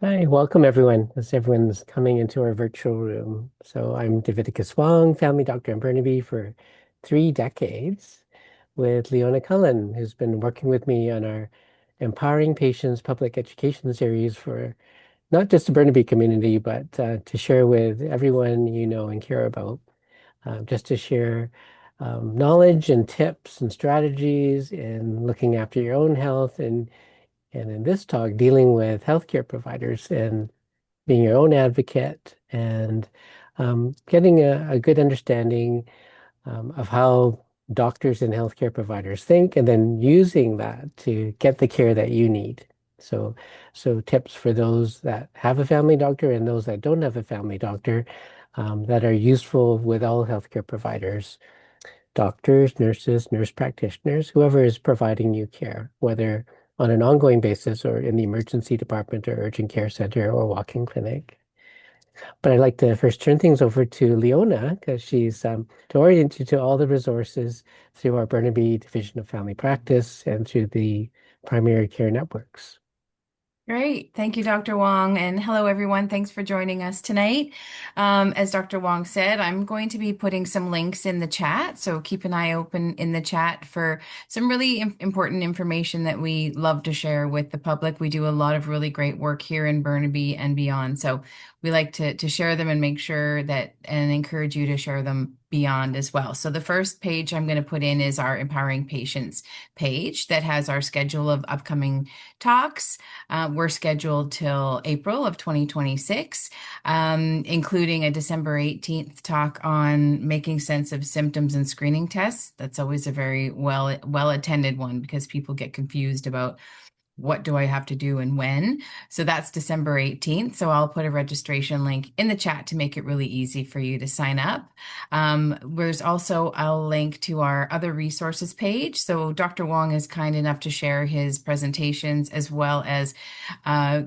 Hi, welcome everyone, as everyone's coming into our virtual room. So I'm Davidicus Wong, family doctor in Burnaby for 3 decades with Leona Cullen, who's been working with me on our Empowering Patients public education series for not just the Burnaby community, but to share with everyone you know and care about, just to share knowledge and tips and strategies in looking after your own health and in this talk, dealing with healthcare providers and being your own advocate and getting a good understanding of how doctors and healthcare providers think, and then using that to get the care that you need. So, so tips for those that have a family doctor and those that don't have a family doctor that are useful with all healthcare providers, doctors, nurses, nurse practitioners, whoever is providing you care, whether on an ongoing basis or in the emergency department or urgent care center or walk-in clinic. But I'd like to first turn things over to Leona because she's to orient you to all the resources through our Burnaby Division of Family Practice and through the primary care networks. Great. Thank you, Dr. Wong. And hello, everyone. Thanks for joining us tonight. As Dr. Wong said, I'm going to be putting some links in the chat. So keep an eye open in the chat for some really important information that we love to share with the public. We do a lot of really great work here in Burnaby and beyond. So we like to share them and make sure that and encourage you to share them beyond as well. So the first page I'm going to put in is our Empowering Patients page that has our schedule of upcoming talks. We're scheduled till April of 2026, including a December 18th talk on making sense of symptoms and screening tests. That's always a very well attended one because people get confused about what do I have to do and when. So that's December 18th. So I'll put a registration link in the chat to make it really easy for you to sign up. There's also a link to our other resources page. So Dr. Wong is kind enough to share his presentations as well as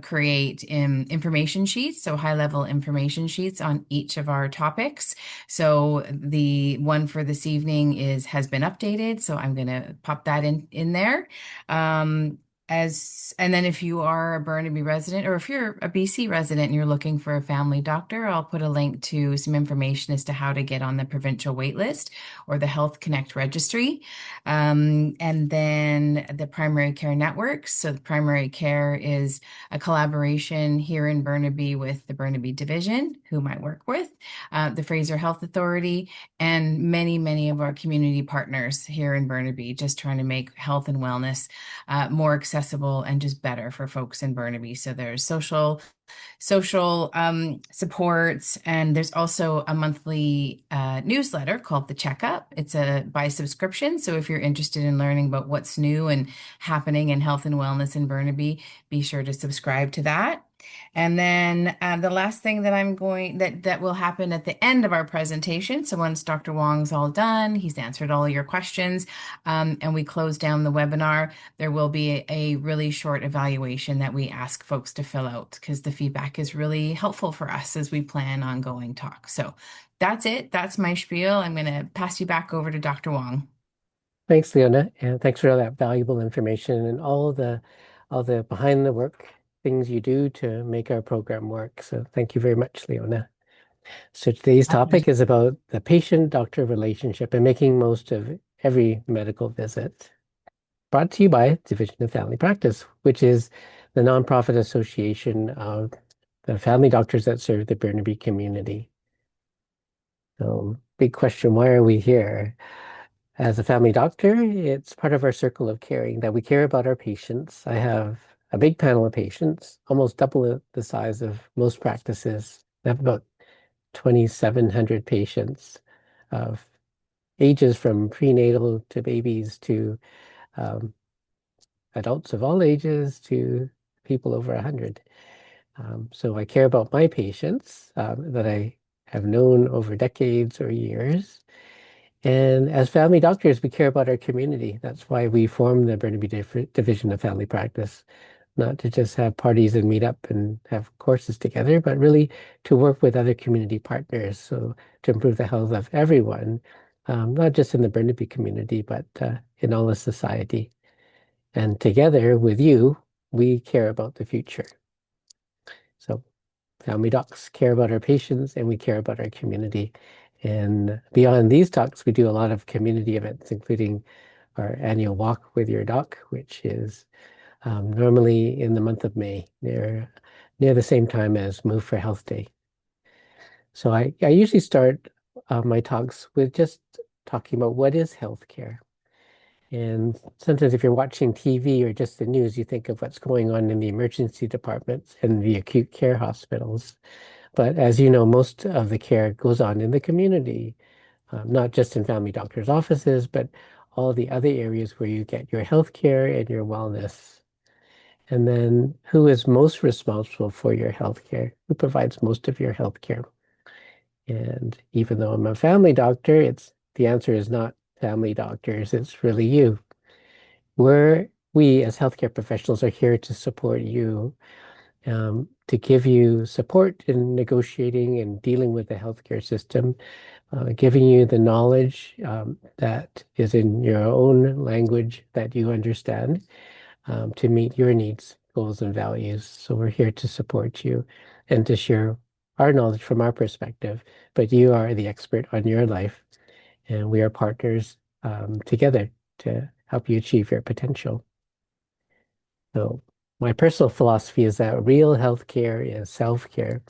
create information sheets, so high level information sheets on each of our topics. So the one for this evening has been updated. So I'm going to pop that in there. And then if you are a Burnaby resident or if you're a BC resident and you're looking for a family doctor, I'll put a link to some information as to how to get on the provincial wait list or the Health Connect registry. And then the primary care networks. So the primary care is a collaboration here in Burnaby with the Burnaby Division, whom I work with, the Fraser Health Authority, and many of our community partners here in Burnaby, just trying to make health and wellness more accessible and just better for folks in Burnaby. So there's social supports, and there's also a monthly newsletter called The Checkup. It's a by subscription. So if you're interested in learning about what's new and happening in health and wellness in Burnaby, be sure to subscribe to that. And then the last thing that will happen at the end of our presentation. So once Dr. Wong's all done, he's answered all your questions, and we close down the webinar, there will be a really short evaluation that we ask folks to fill out because the feedback is really helpful for us as we plan ongoing talks. So that's it. That's my spiel. I'm going to pass you back over to Dr. Wong. Thanks, Leona, and thanks for all that valuable information and all the behind the work things you do to make our program work. So thank you very much, Leona. So today's topic is about the patient-doctor relationship and making most of every medical visit. Brought to you by Division of Family Practice, which is the nonprofit association of the family doctors that serve the Burnaby community. So big question, why are we here? As a family doctor, it's part of our circle of caring that we care about our patients. I have a big panel of patients, almost double the size of most practices. I have about 2,700 patients of ages from prenatal to babies to um, adults of all ages to people over 100. So I care about my patients that I have known over decades or years. And as family doctors, we care about our community. That's why we formed the Burnaby Division of Family Practice, not to just have parties and meet up and have courses together, but really to work with other community partners. So to improve the health of everyone, not just in the Burnaby community, but in all of society. And together with you, we care about the future. So family docs care about our patients and we care about our community. And beyond these talks, we do a lot of community events, including our annual walk with your doc, which is normally in the month of May, near the same time as Move for Health Day. So I usually start my talks with just talking about what is healthcare. And sometimes if you're watching TV or just the news, you think of what's going on in the emergency departments and the acute care hospitals. But as you know, most of the care goes on in the community, not just in family doctors' offices, but all the other areas where you get your health care and your wellness. And then who is most responsible for your health care? Who provides most of your health care? And even though I'm a family doctor, the answer is not family doctors, it's really you. We as healthcare professionals are here to support you, to give you support in negotiating and dealing with the healthcare system, giving you the knowledge that is in your own language that you understand to meet your needs, goals, and values. So we're here to support you and to share our knowledge from our perspective, but you are the expert on your life, and we are partners together to help you achieve your potential. So my personal philosophy is that real healthcare is self-care.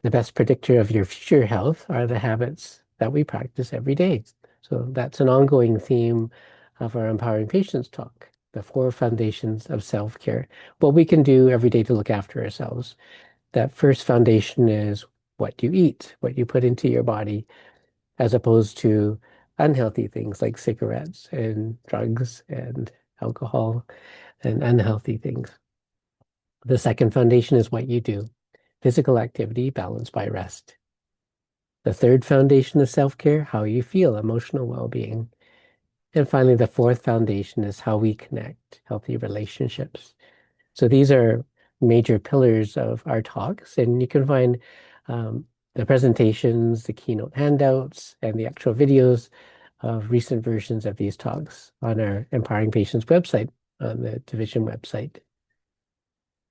The best predictor of your future health are the habits that we practice every day. So that's an ongoing theme of our Empowering Patients talk, the four foundations of self-care, what we can do every day to look after ourselves. That first foundation is what you eat, what you put into your body, as opposed to unhealthy things like cigarettes and drugs and alcohol and unhealthy things. The second foundation is what you do, physical activity balanced by rest. The third foundation is self-care, how you feel, emotional well-being. And finally, the fourth foundation is how we connect, healthy relationships. So these are major pillars of our talks, and you can find the presentations, the keynote handouts, and the actual videos of recent versions of these talks on our Empowering Patients website, on the division website.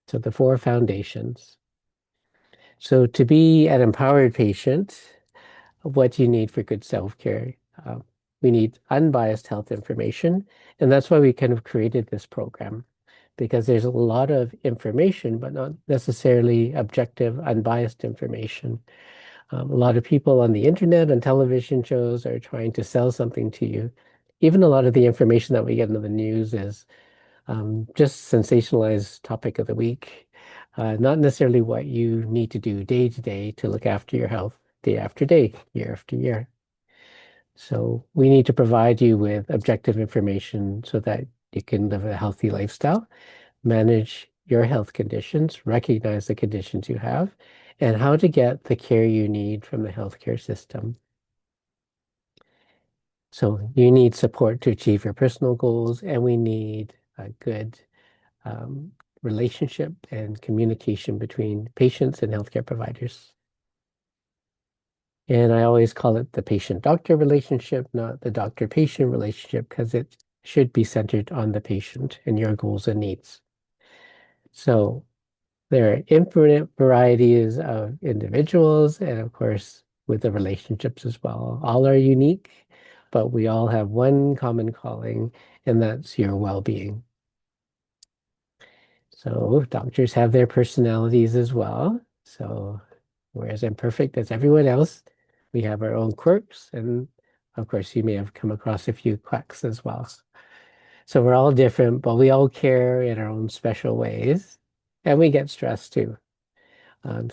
So the four foundations. So to be an empowered patient, what do you need for good self-care? We need unbiased health information, and that's why we kind of created this program, because there's a lot of information, but not necessarily objective, unbiased information. A lot of people on the internet and television shows are trying to sell something to you. Even a lot of the information that we get in the news is just sensationalized topic of the week, not necessarily what you need to do day to day to look after your health day after day, year after year. So we need to provide you with objective information so that you can live a healthy lifestyle, manage your health conditions, recognize the conditions you have, and how to get the care you need from the healthcare system. So you need support to achieve your personal goals, and we need a good um, relationship and communication between patients and healthcare providers. And I always call it the patient-doctor relationship, not the doctor-patient relationship, because it should be centered on the patient and your goals and needs. So there are infinite varieties of individuals, and of course, with the relationships as well. All are unique, but we all have one common calling, and that's your well-being. So doctors have their personalities as well. So whereas I'm perfect as everyone else, we have our own quirks. And of course, you may have come across a few quacks as well. So we're all different, but we all care in our own special ways. And we get stressed too.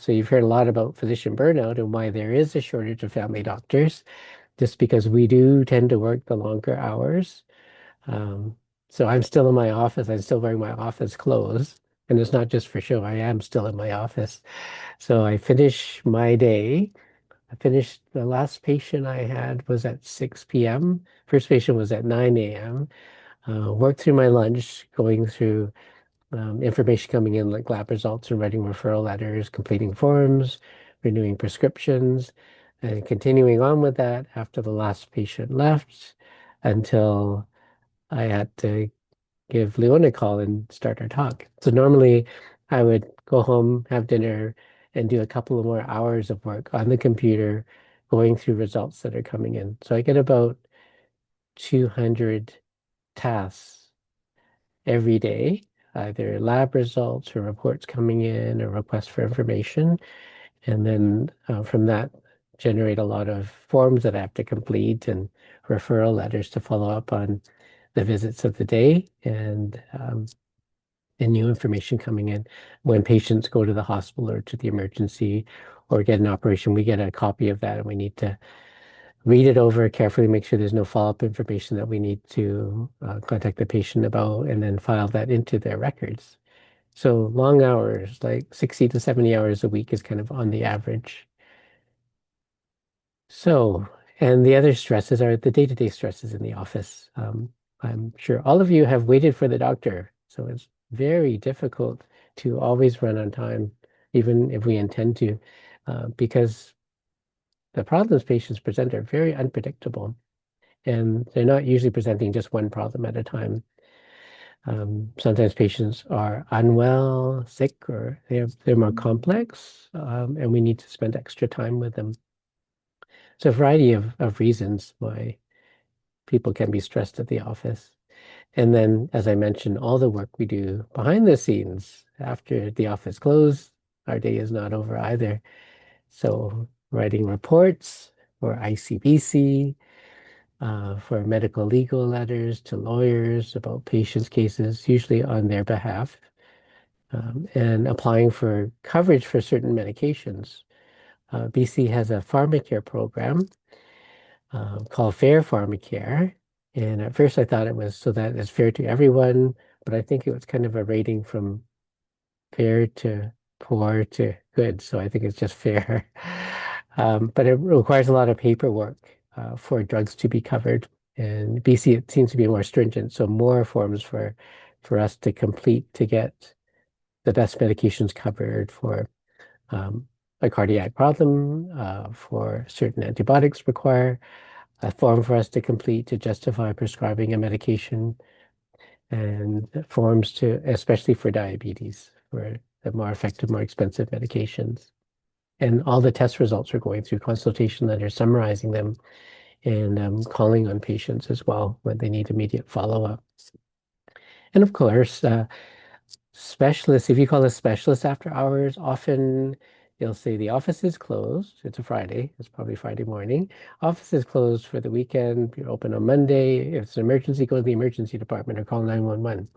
So you've heard a lot about physician burnout and why there is a shortage of family doctors, just because we do tend to work the longer hours. Um, so I'm still in my office. I'm still wearing my office clothes. And it's not just for show. I am still in my office. So I finish my day. I finished the last patient I had was at 6 p.m. First patient was at 9 a.m. Worked through my lunch, going through information coming in like lab results and writing referral letters, completing forms, renewing prescriptions, and continuing on with that after the last patient left until I had to give Leona a call and start our talk. So normally I would go home, have dinner, and do a couple of more hours of work on the computer, going through results that are coming in. So I get about 200 tasks every day, either lab results or reports coming in or requests for information. And then from that, generate a lot of forms that I have to complete and referral letters to follow up on the visits of the day and new information coming in. When patients go to the hospital or to the emergency or get an operation, we get a copy of that and we need to read it over carefully, make sure there's no follow-up information that we need to contact the patient about, and then file that into their records. So long hours, like 60 to 70 hours a week is kind of on the average. So, and the other stresses are the day-to-day stresses in the office. I'm sure all of you have waited for the doctor, so it's very difficult to always run on time, even if we intend to, because the problems patients present are very unpredictable, and they're not usually presenting just one problem at a time. Sometimes patients are unwell, sick, or they're more complex, and we need to spend extra time with them. So a variety of reasons why people can be stressed at the office. And then, as I mentioned, all the work we do behind the scenes after the office closed, our day is not over either. So writing reports for ICBC, for medical legal letters to lawyers about patients' cases, usually on their behalf, and applying for coverage for certain medications. BC has a pharmacare program called Fair Pharmacare. And at first I thought it was so that it's fair to everyone, but I think it was kind of a rating from fair to poor to good. So I think it's just fair. But it requires a lot of paperwork for drugs to be covered. And BC, it seems to be more stringent. So more forms for us to complete to get the best medications covered for um, a cardiac problem, for certain antibiotics require a form for us to complete to justify prescribing a medication, and forms to, especially for diabetes, for the more effective, more expensive medications. And all the test results are going through consultation letters, summarizing them, and calling on patients as well when they need immediate follow-up. And of course, specialists, if you call a specialist after hours, often they'll say the office is closed. It's a Friday. It's probably Friday morning. Office is closed for the weekend. You're open on Monday. If it's an emergency, go to the emergency department or call 911.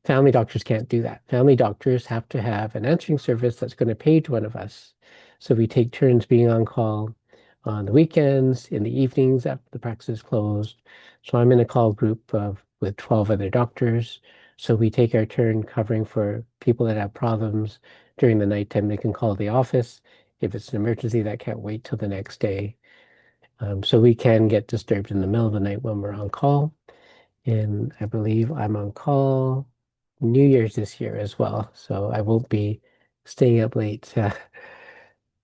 Family doctors can't do that. Family doctors have to have an answering service that's going to page one of us. So we take turns being on call on the weekends, in the evenings after the practice is closed. So I'm in a call group with 12 other doctors. So we take our turn covering for people that have problems during the nighttime. They can call the office. If it's an emergency, that can't wait till the next day. So we can get disturbed in the middle of the night when we're on call. And I believe I'm on call New Year's this year as well. So I won't be staying up late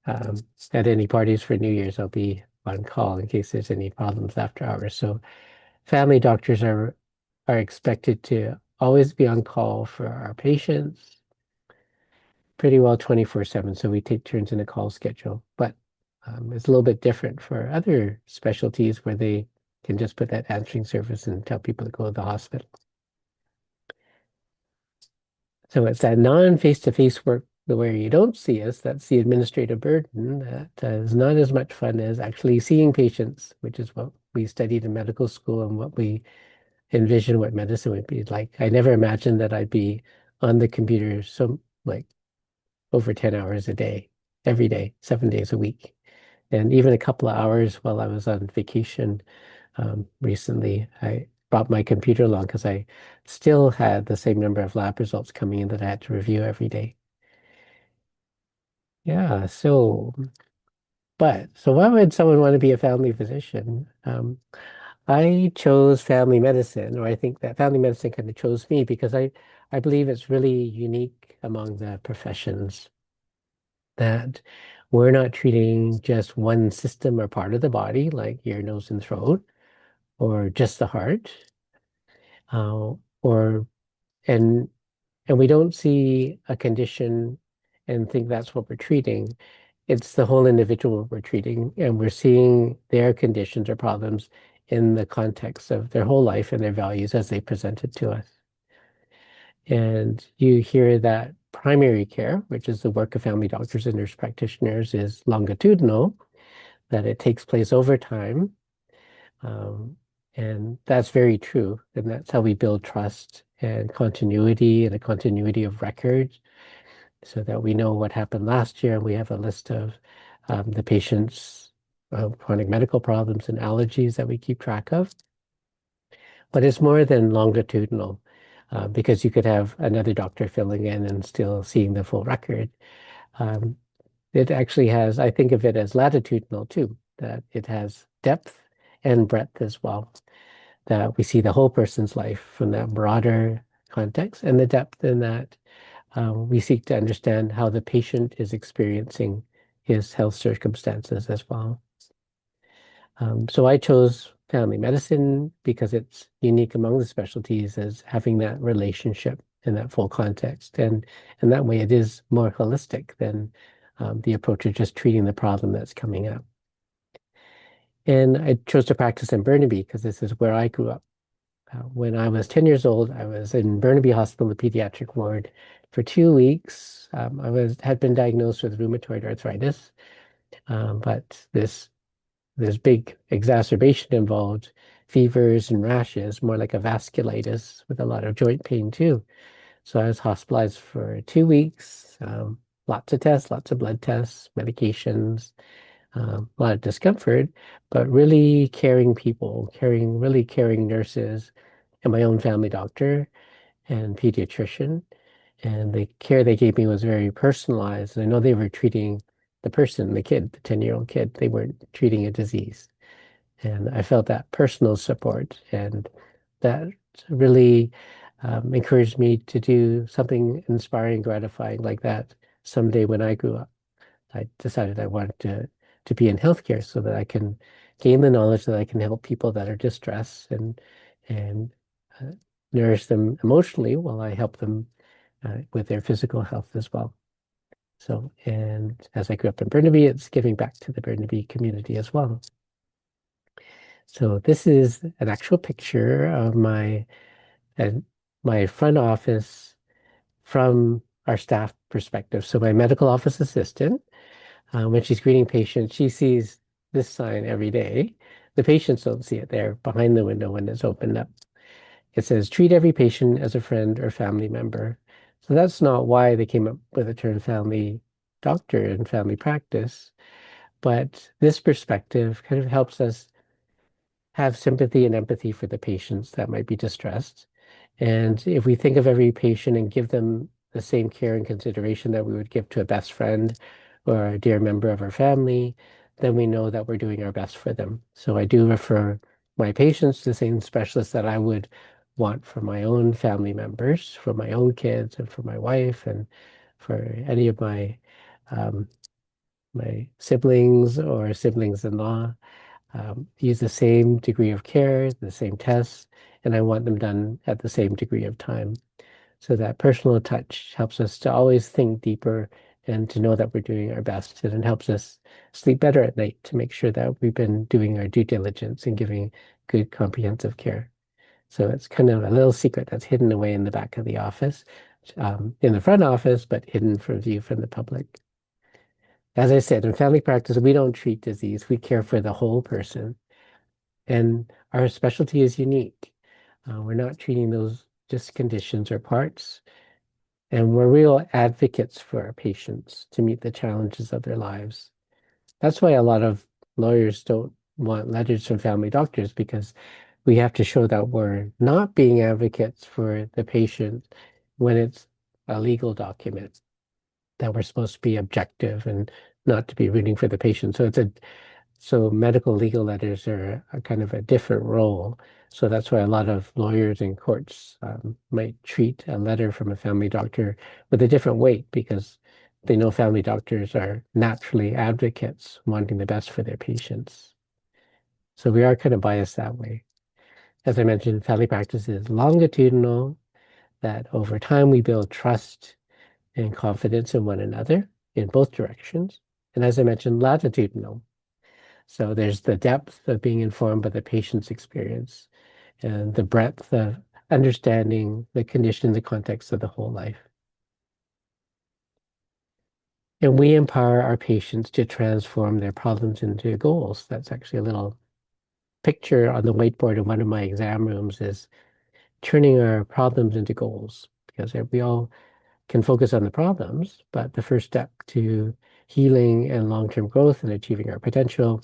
um, at any parties for New Year's. I'll be on call in case there's any problems after hours. So family doctors are expected to always be on call for our patients pretty well 24/7. So we take turns in a call schedule. But it's a little bit different for other specialties where they can just put that answering service and tell people to go to the hospital. So it's that non-face-to-face work where you don't see us, that's the administrative burden that is not as much fun as actually seeing patients, which is what we studied in medical school and what we envision what medicine would be like. I never imagined that I'd be on the computer so like over 10 hours a day, every day, 7 days a week. And even a couple of hours while I was on vacation recently, I brought my computer along because I still had the same number of lab results coming in that I had to review every day. Yeah, so why would someone want to be a family physician? I chose family medicine, or I think that family medicine kind of chose me because I believe it's really unique among the professions that we're not treating just one system or part of the body, like ear, nose, and throat, or just the heart, or and And we don't see a condition and think that's what we're treating. It's the whole individual we're treating, and we're seeing their conditions or problems in the context of their whole life and their values as they present it to us. And you hear that primary care, which is the work of family doctors and nurse practitioners, is longitudinal, that it takes place over time. Um, and that's very true. And that's how we build trust and a continuity of record so that we know what happened last year. And we have a list of the patient's chronic medical problems and allergies that we keep track of. But it's more than longitudinal because you could have another doctor filling in and still seeing the full record. Um, it actually has, I think of it as latitudinal too, that it has depth and breadth as well, that we see the whole person's life from that broader context, and the depth in that we seek to understand how the patient is experiencing his health circumstances as well. So I chose family medicine because it's unique among the specialties as having that relationship in that full context. And that way it is more holistic than the approach of just treating the problem that's coming up. And I chose to practice in Burnaby because this is where I grew up. When I was 10 years old, I was in Burnaby Hospital, the pediatric ward, for 2 weeks. Had been diagnosed with rheumatoid arthritis, but there's big exacerbation involved, fevers and rashes, more like a vasculitis with a lot of joint pain too. So I was hospitalized for 2 weeks, lots of tests, lots of blood tests, medications, a lot of discomfort, but really caring people, really caring nurses, and my own family doctor and pediatrician. And the care they gave me was very personalized. And I know they were treating the person, the kid, the 10-year-old kid. They weren't treating a disease. And I felt that personal support, and that really encouraged me to do something inspiring, gratifying like that someday when I grew up. I decided I wanted to be in healthcare so that I can gain the knowledge that I can help people that are distressed and uh, nourish them emotionally while I help them with their physical health as well. So, and as I grew up in Burnaby, it's giving back to the Burnaby community as well. So this is an actual picture of uh, my front office from our staff perspective. So my medical office assistant, when she's greeting patients, she sees this sign every day. The patients don't see it there behind the window when it's opened up. It says, treat every patient as a friend or family member. So that's not why they came up with the term family doctor and family practice, but this perspective kind of helps us have sympathy and empathy for the patients that might be distressed. And if we think of every patient and give them the same care and consideration that we would give to a best friend or a dear member of our family, then we know that we're doing our best for them. So I do refer my patients to the same specialists that I would want for my own family members, for my own kids, and for my wife, and for any of um, my siblings or siblings-in-law. Use the same degree of care, the same tests, and I want them done at the same degree of time. So that personal touch helps us to always think deeper and to know that we're doing our best. And it helps us sleep better at night to make sure that we've been doing our due diligence and giving good comprehensive care. So it's kind of a little secret that's hidden away in the back of the office, in the front office, but hidden from view from the public. As I said, in family practice, we don't treat disease. We care for the whole person. And our specialty is unique. We're not treating those just conditions or parts. And we're real advocates for our patients to meet the challenges of their lives. That's why a lot of lawyers don't want letters from family doctors, because we have to show that we're not being advocates for the patient when it's a legal document, that we're supposed to be objective and not to be rooting for the patient. So medical legal letters are a kind of a different role. So that's why a lot of lawyers in courts might treat a letter from a family doctor with a different weight, because they know family doctors are naturally advocates wanting the best for their patients. So we are kind of biased that way. As I mentioned, family practice is longitudinal, that over time we build trust and confidence in one another in both directions. And as I mentioned, latitudinal. So there's the depth of being informed by the patient's experience and the breadth of understanding the condition in the context of the whole life. And we empower our patients to transform their problems into goals. That's actually a little picture on the whiteboard in one of my exam rooms is turning our problems into goals because we all can focus on the problems, but the first step to healing and long-term growth and achieving our potential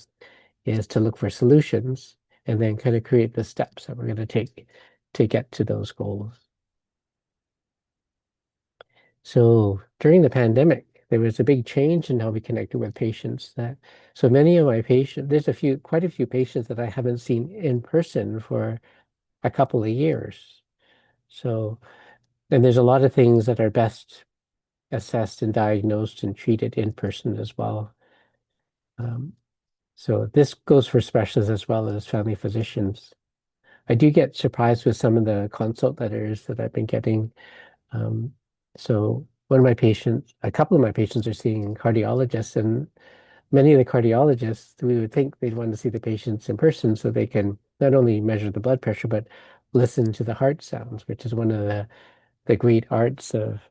is to look for solutions and then kind of create the steps that we're going to take to get to those goals. So during the pandemic, there was a big change in how we connected with patients that so many of my patients, there's quite a few patients that I haven't seen in person for a couple of years. So, and there's a lot of things that are best assessed and diagnosed and treated in person as well. Um, so this goes for specialists as well as family physicians. I do get surprised with some of the consult letters that I've been getting. Um, so one of my patients, a couple of my patients are seeing cardiologists, and many of the cardiologists, we would think they'd want to see the patients in person so they can not only measure the blood pressure, but listen to the heart sounds, which is one of the great arts of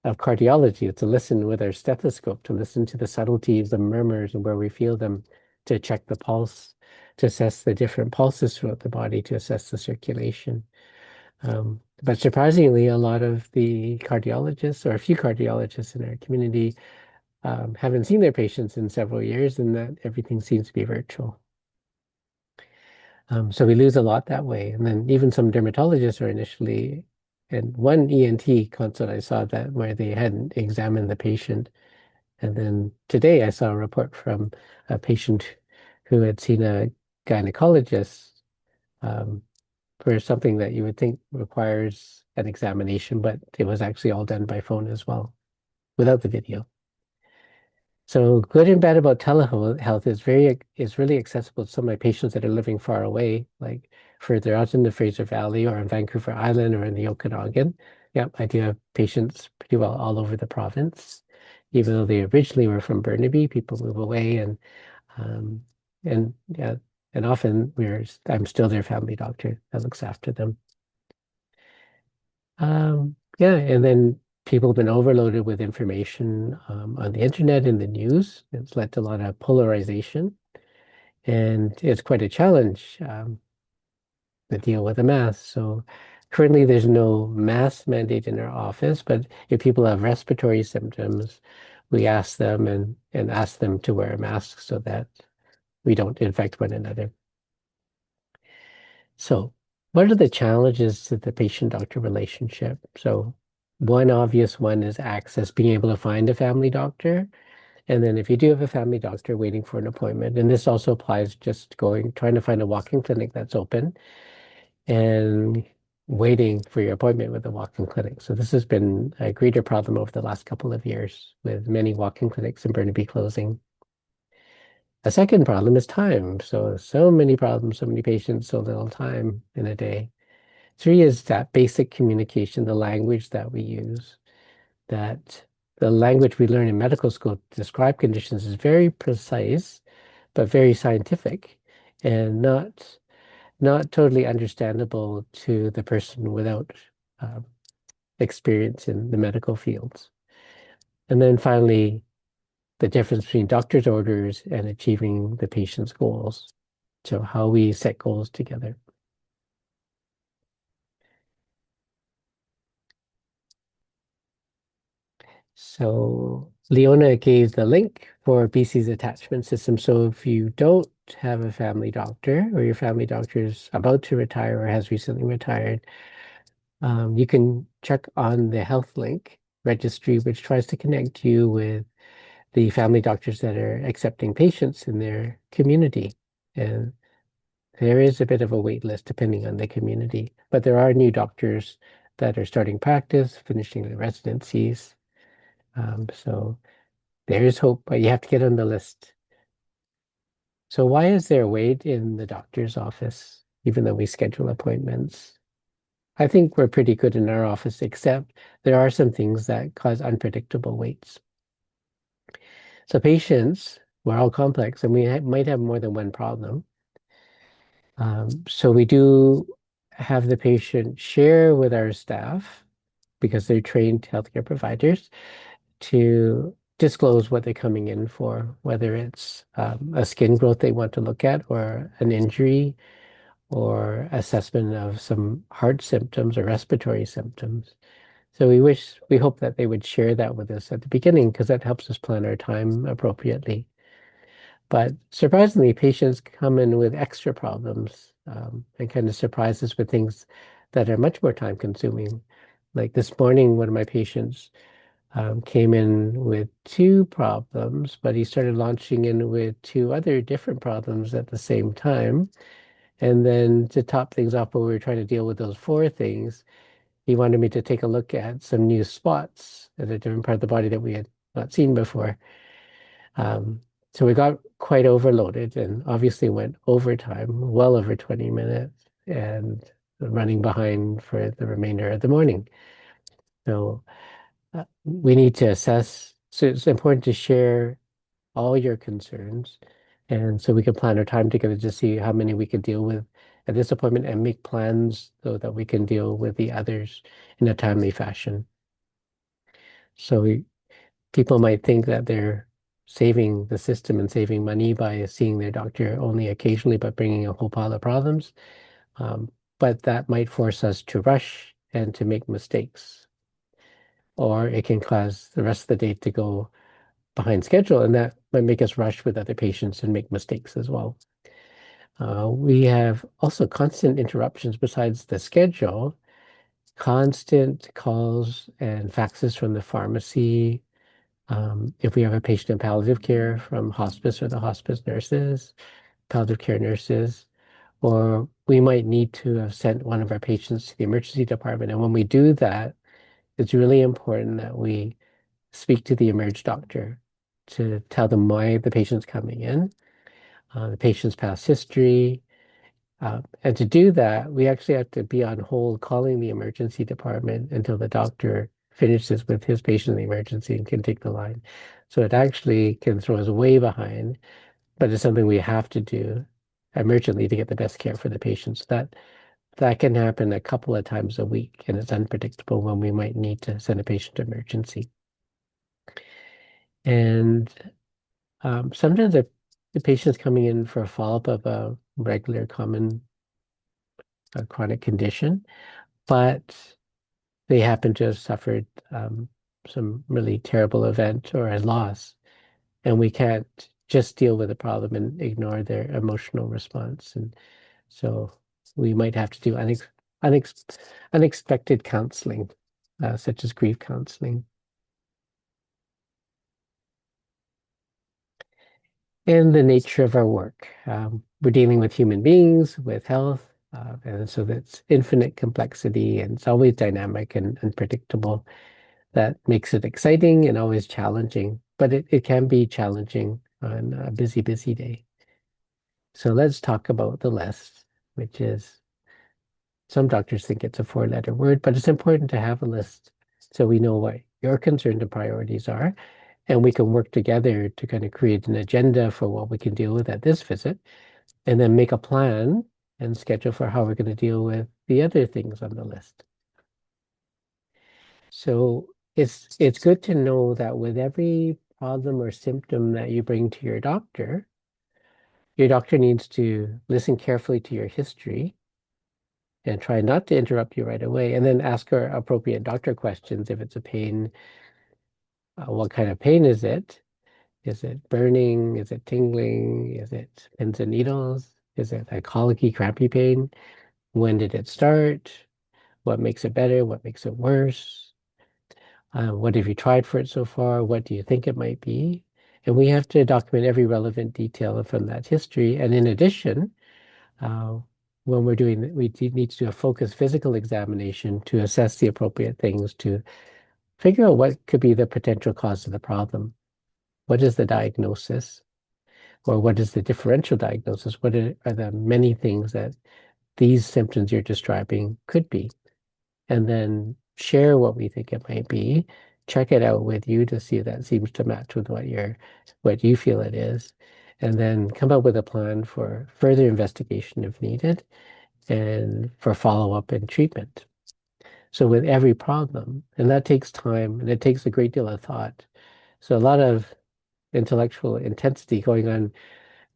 cardiology, to listen with our stethoscope, to listen to the subtleties, the murmurs, and where we feel them, to check the pulse, to assess the different pulses throughout the body, to assess the circulation. But surprisingly, a lot of the cardiologists, or a few cardiologists in our community, haven't seen their patients in several years, and that everything seems to be virtual. So we lose a lot that way. And then even some dermatologists are initially, and one ENT consult I saw that where they hadn't examined the patient. And then today I saw a report from a patient who had seen a gynecologist for something that you would think requires an examination, but it was actually all done by phone as well, without the video. So good and bad about telehealth is really accessible to some of my patients that are living far away, like further out in the Fraser Valley or in Vancouver Island or in the Okanagan. Yep, I do have patients pretty well all over the province. Even though they originally were from Burnaby, people move away um, and yeah, and often I'm still their family doctor that looks after them. Yeah, and then people have been overloaded with information on the internet and the news. It's led to a lot of polarization, and it's quite a challenge to deal with the mask. So currently, there's no mask mandate in our office, but if people have respiratory symptoms, we ask them and ask them to wear a mask so that we don't infect one another. So, what are the challenges to the patient-doctor relationship? So, one obvious one is access, being able to find a family doctor. And then if you do have a family doctor, waiting for an appointment. And this also applies just trying to find a walk-in clinic that's open and waiting for your appointment with a walk-in clinic. So this has been a greater problem over the last couple of years with many walk-in clinics in Burnaby closing. A second problem is time. So many problems, so many patients, so little time in a day. Three is that basic communication, the language that we use, that the language we learn in medical school to describe conditions is very precise, but very scientific and not totally understandable to the person without um, experience in the medical fields. And then finally, the difference between doctor's orders and achieving the patient's goals. So how we set goals together. So Leona gave the link for BC's attachment system. So if you don't have a family doctor or your family doctor is about to retire or has recently retired, you can check on the Health Link registry, which tries to connect you with the family doctors that are accepting patients in their community. And there is a bit of a wait list depending on the community, but there are new doctors that are starting practice, finishing their residencies. So there is hope, but you have to get on the list. So why is there a wait in the doctor's office, even though we schedule appointments? I think we're pretty good in our office, except there are some things that cause unpredictable waits. So patients, we're all complex, and we might have more than one problem. So we do have the patient share with our staff, because they're trained healthcare providers, to disclose what they're coming in for, whether it's a skin growth they want to look at, or an injury, or assessment of some heart symptoms or respiratory symptoms. So we hope that they would share that with us at the beginning, because that helps us plan our time appropriately. But surprisingly, patients come in with extra problems, and kind of surprise us with things that are much more time consuming. Like this morning, one of my patients came in with two problems, but he started launching in with two other different problems at the same time. And then to top things off, while we were trying to deal with those four things, he wanted me to take a look at some new spots at a different part of the body that we had not seen before. Um, so we got quite overloaded, and obviously went overtime, well over 20 minutes, and running behind for the remainder of the morning. So we need to assess. So it's important to share all your concerns, and so we can plan our time together to see how many we can deal with at this appointment, and make plans so that we can deal with the others in a timely fashion. So people might think that they're saving the system and saving money by seeing their doctor only occasionally, but bringing a whole pile of problems. Um, but that might force us to rush and to make mistakes, or it can cause the rest of the day to go behind schedule, and that might make us rush with other patients and make mistakes as well. We have also constant interruptions besides the schedule, constant calls and faxes from the pharmacy. If we have a patient in palliative care, from hospice or the hospice nurses, palliative care nurses, or we might need to have sent one of our patients to the emergency department. And when we do that, it's really important that we speak to the emerge doctor to tell them why the patient's coming in, the patient's past history. And to do that, we actually have to be on hold calling the emergency department until the doctor finishes with his patient in the emergency and can take the line. So it actually can throw us way behind, but it's something we have to do emergently to get the best care for the patients. That can happen a couple of times a week, and it's unpredictable when we might need to send a patient to emergency. And sometimes the patient's coming in for a follow-up of a regular common chronic condition, but they happen to have suffered some really terrible event or a loss, and we can't just deal with the problem and ignore their emotional response. And so we might have to do unexpected counseling, such as grief counseling. And the nature of our work. We're dealing with human beings, with health, and so that's infinite complexity, and it's always dynamic and unpredictable. That makes it exciting and always challenging, but it can be challenging on a busy, busy day. So let's talk about the list, which is, some doctors think it's a four-letter word, but it's important to have a list so we know what your concerns and priorities are, and we can work together to kind of create an agenda for what we can deal with at this visit, and then make a plan and schedule for how we're going to deal with the other things on the list. So it's good to know that with every problem or symptom that you bring to your doctor needs to listen carefully to your history and try not to interrupt you right away, and then ask her appropriate doctor questions. If it's a pain, what kind of pain is it? Is it burning? Is it tingling? Is it pins and needles? Is it a colicky, crampy pain? When did it start? What makes it better? What makes it worse? What have you tried for it so far? What do you think it might be? And we have to document every relevant detail from that history. And in addition, uh, when we're doing, we need to do a focused physical examination to assess the appropriate things to figure out what could be the potential cause of the problem. What is the diagnosis? Or what is the differential diagnosis? What are the many things that these symptoms you're describing could be? and then share what we think it might be, check it out with you to see if that seems to match with what you feel it is, and then come up with a plan for further investigation if needed and for follow-up and treatment. So with every problem, and that takes time and it takes a great deal of thought. So a lot of intellectual intensity going on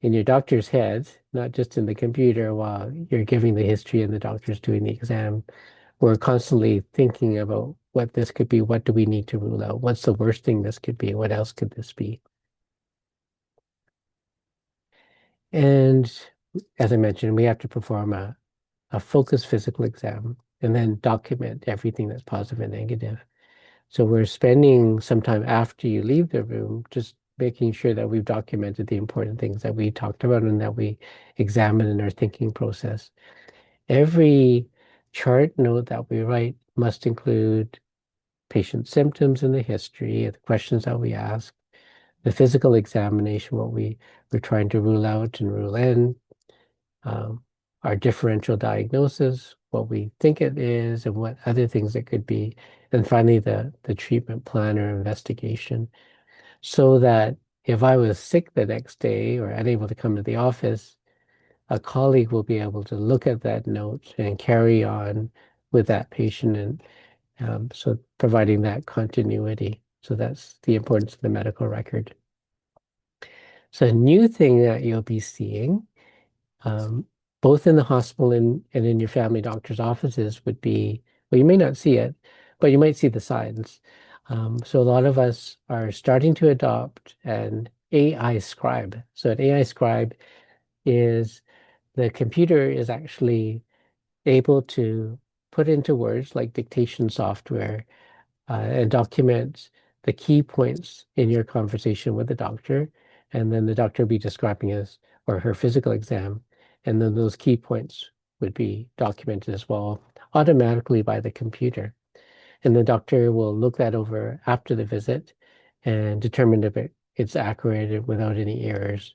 in your doctor's head, not just in the computer while you're giving the history and the doctor's doing the exam. We're constantly thinking about what this could be. What do we need to rule out? What's the worst thing this could be? What else could this be? And as I mentioned, we have to perform a focused physical exam and then document everything that's positive and negative. So we're spending some time after you leave the room, just making sure that we've documented the important things that we talked about and that we examine in our thinking process. Every chart note that we write must include patient symptoms in the history, the questions that we ask, the physical examination, what we're trying to rule out and rule in, um, our differential diagnosis, what we think it is, and what other things it could be, and finally the treatment plan or investigation, so that if I was sick the next day or unable to come to the office, a colleague will be able to look at that note and carry on with that patient, and so providing that continuity. So that's the importance of the medical record. So a new thing that you'll be seeing, um, both in the hospital and in your family doctor's offices would be, well, you may not see it, but you might see the signs. So a lot of us are starting to adopt an AI scribe. So an AI scribe is the computer is actually able to put into words like dictation software and document the key points in your conversation with the doctor. And then the doctor will be describing his or her physical exam. And then those key points would be documented as well automatically by the computer. And the doctor will look that over after the visit and determine if it's accurate without any errors.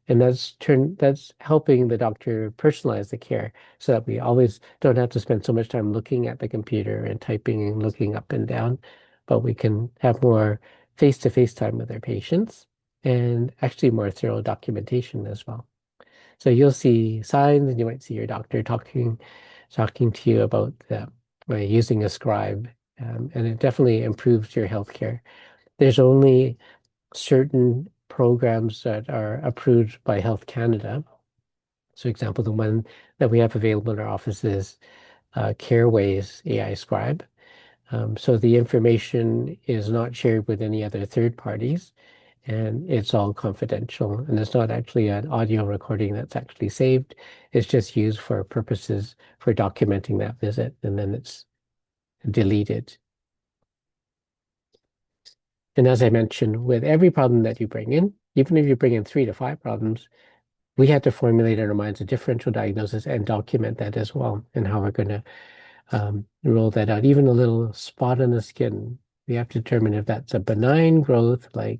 And that's helping the doctor personalize the care so that we always don't have to spend so much time looking at the computer and typing and looking up and down, but we can have more face-to-face time with our patients and actually more thorough documentation as well. So you'll see signs and you might see your doctor talking to you about using a scribe, and it definitely improves your healthcare. There's only certain programs that are approved by Health Canada. So, example, the one that we have available in our office is Careways AI Scribe. So the information is not shared with any other third parties, and it's all confidential. And it's not actually an audio recording that's actually saved. It's just used for purposes for documenting that visit, and then it's deleted. And as I mentioned, with every problem that you bring in, even if you bring in 3 to 5 problems, we have to formulate in our minds a differential diagnosis and document that as well, and how we're going to roll that out. Even a little spot on the skin, we have to determine if that's a benign growth like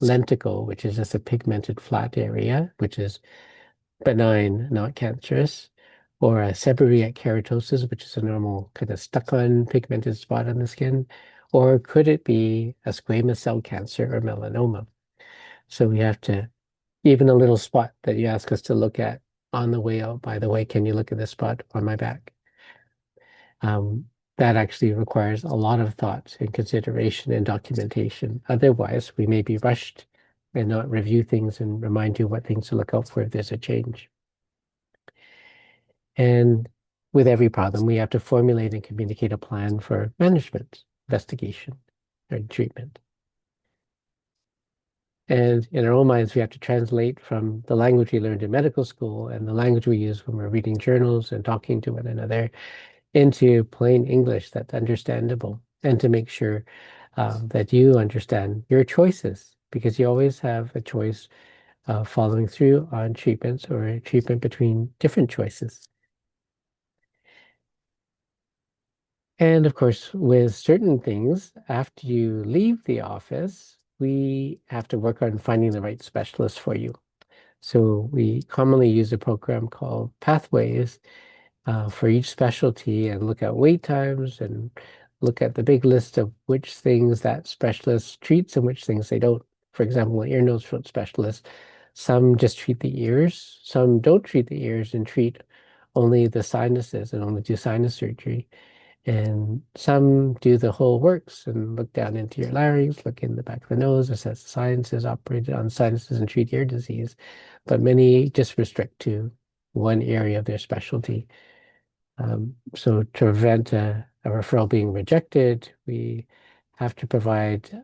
lenticle, which is just a pigmented flat area, which is benign, not cancerous, or a seborrheic keratosis, which is a normal kind of stuck-on pigmented spot on the skin, or could it be a squamous cell cancer or melanoma? So we have to, even a little spot that you ask us to look at on the way out, by the way, can you look at this spot on my back? That actually requires a lot of thought and consideration and documentation. Otherwise, we may be rushed and not review things and remind you what things to look out for if there's a change. And with every problem, we have to formulate and communicate a plan for management, investigation, and treatment. And in our own minds, we have to translate from the language we learned in medical school and the language we use when we're reading journals and talking to one another into plain English that's understandable, and to make sure that you understand your choices, because you always have a choice following through on treatments or a treatment between different choices. And of course, with certain things, after you leave the office, we have to work on finding the right specialist for you. So we commonly use a program called Pathways, for each specialty and look at wait times and look at the big list of which things that specialist treats and which things they don't. For example, an ear, nose, throat specialist, some just treat the ears, some don't treat the ears and treat only the sinuses and only do sinus surgery. And some do the whole works and look down into your larynx, look in the back of the nose, assess the sinuses, operate on sinuses, and treat ear disease. But many just restrict to one area of their specialty. So to prevent a referral being rejected, we have to provide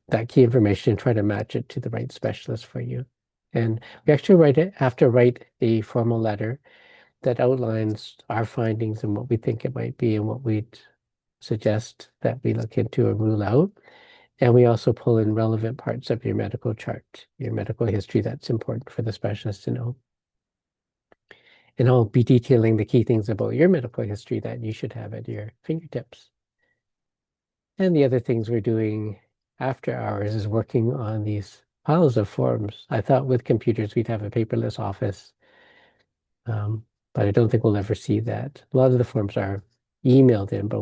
that key information and try to match it to the right specialist for you. And we actually have to write a formal letter that outlines our findings and what we think it might be and what we'd suggest that we look into or rule out. And we also pull in relevant parts of your medical chart, your medical history that's important for the specialist to know. And I'll be detailing the key things about your medical history that you should have at your fingertips. And the other things we're doing after hours is working on these piles of forms. I thought with computers we'd have a paperless office, but I don't think we'll ever see that. A lot of the forms are emailed in, but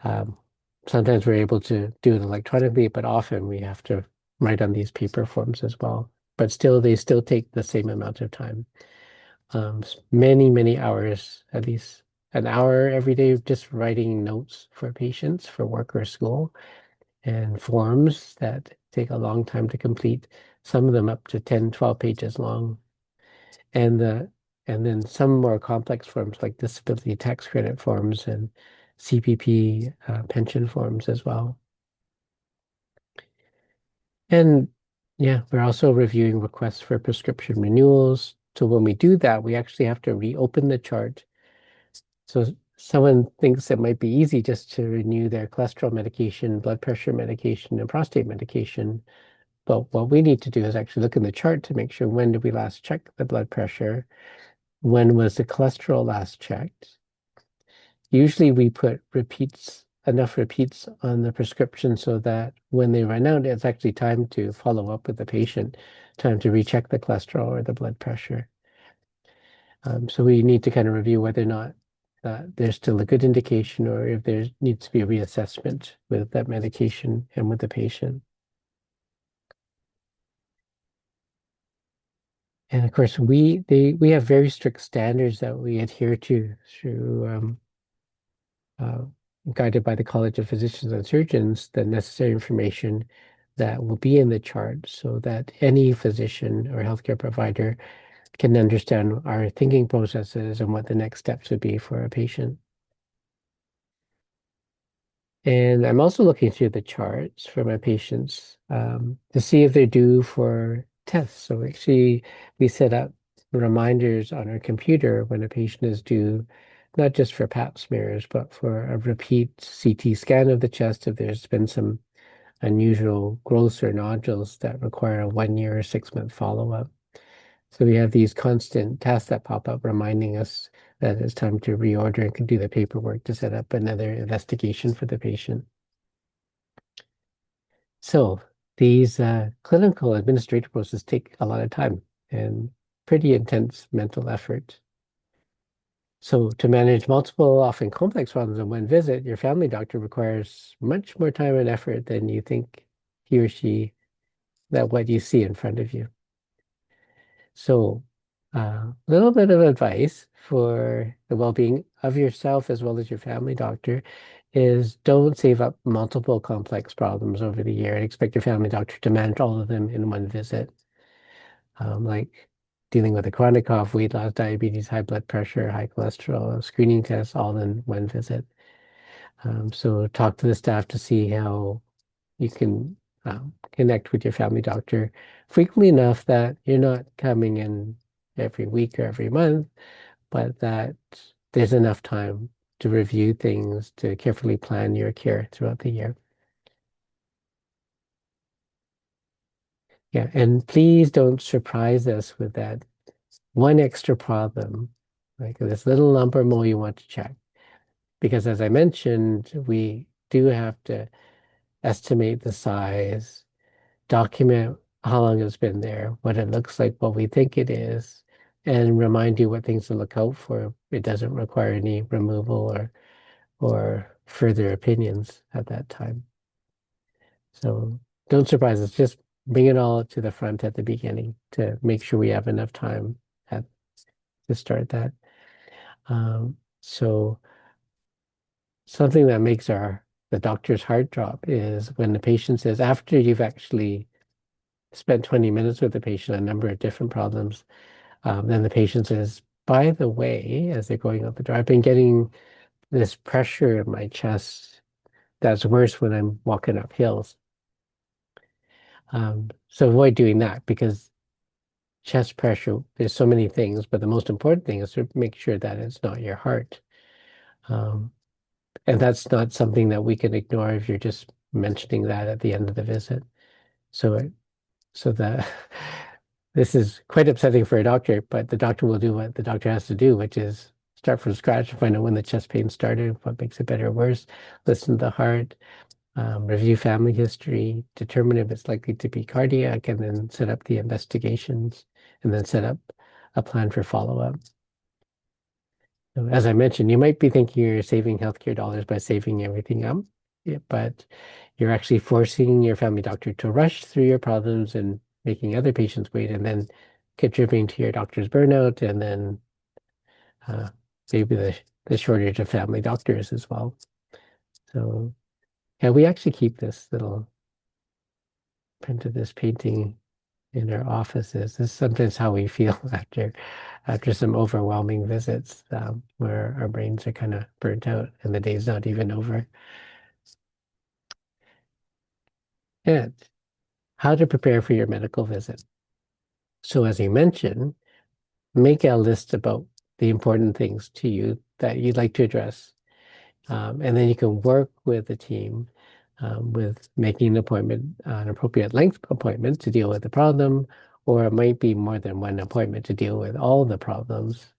um, sometimes we're able to do it electronically, but often we have to write on these paper forms as well. But still, they still take the same amount of time. Many, many hours, at least an hour every day, just writing notes for patients for work or school and forms that take a long time to complete, some of them up to 10, 12 pages long. And then some more complex forms like disability tax credit forms and CPP pension forms as well. And yeah, we're also reviewing requests for prescription renewals. So when we do that, we actually have to reopen the chart. So someone thinks it might be easy just to renew their cholesterol medication, blood pressure medication, and prostate medication. But what we need to do is actually look in the chart to make sure when did we last check the blood pressure? When was the cholesterol last checked? Usually we put enough repeats on the prescription so that when they run out, it's actually time to follow up with the patient, time to recheck the cholesterol or the blood pressure. So we need to kind of review whether or not there's still a good indication or if there needs to be a reassessment with that medication and with the patient. And of course, we have very strict standards that we adhere to through uh, guided by the College of Physicians and Surgeons, the necessary information that will be in the chart so that any physician or healthcare provider can understand our thinking processes and what the next steps would be for a patient. And I'm also looking through the charts for my patients to see if they're due for tests. So actually, we set up reminders on our computer when a patient is due, not just for pap smears, but for a repeat CT scan of the chest if there's been some unusual growths or nodules that require a 1 year or 6 month follow-up. So we have these constant tasks that pop up reminding us that it's time to reorder and can do the paperwork to set up another investigation for the patient. So these clinical administrative processes take a lot of time and pretty intense mental effort. So to manage multiple, often complex problems in one visit, your family doctor requires much more time and effort than you think he or she, that what you see in front of you. So a little bit of advice for the well-being of yourself as well as your family doctor is don't save up multiple complex problems over the year and expect your family doctor to manage all of them in one visit. Like dealing with a chronic cough, weight loss, diabetes, high blood pressure, high cholesterol, screening tests, all in one visit. So talk to the staff to see how you can connect with your family doctor frequently enough that you're not coming in every week or every month, but that there's enough time to review things, to carefully plan your care throughout the year. Yeah, and please don't surprise us with that one extra problem, like this little lump or mole you want to check. Because as I mentioned, we do have to estimate the size, document how long it's been there, what it looks like, what we think it is, and remind you what things to look out for. It doesn't require any removal or further opinions at that time. So don't surprise us. Just bring it all to the front at the beginning to make sure we have enough time at, to start that. So something that makes the doctor's heart drop is when the patient says, after you've actually spent 20 minutes with the patient, a number of different problems, then the patient says, by the way, as they're going out the door, I've been getting this pressure in my chest that's worse when I'm walking up hills. So avoid doing that because chest pressure, there's so many things, but the most important thing is to make sure that it's not your heart. Um, and that's not something that we can ignore if you're just mentioning that at the end of the visit. So, so that this is quite upsetting for a doctor, but the doctor will do what the doctor has to do, which is start from scratch and find out when the chest pain started, what makes it better or worse, listen to the heart, review family history, determine if it's likely to be cardiac, and then set up the investigations, and then set up a plan for follow-up. So as I mentioned, you might be thinking you're saving healthcare dollars by saving everything up, but you're actually forcing your family doctor to rush through your problems and making other patients wait, and then contributing to your doctor's burnout, and then maybe the shortage of family doctors as well. So yeah, we actually keep this little print of this painting in our offices. This is sometimes how we feel after some overwhelming visits, where our brains are kind of burnt out and the day's not even over. And how to prepare for your medical visit. So as you mentioned, make a list about the important things to you that you'd like to address. And then you can work with the team with making an appointment, an appropriate length appointment to deal with the problem, or it might be more than one appointment to deal with all the problems.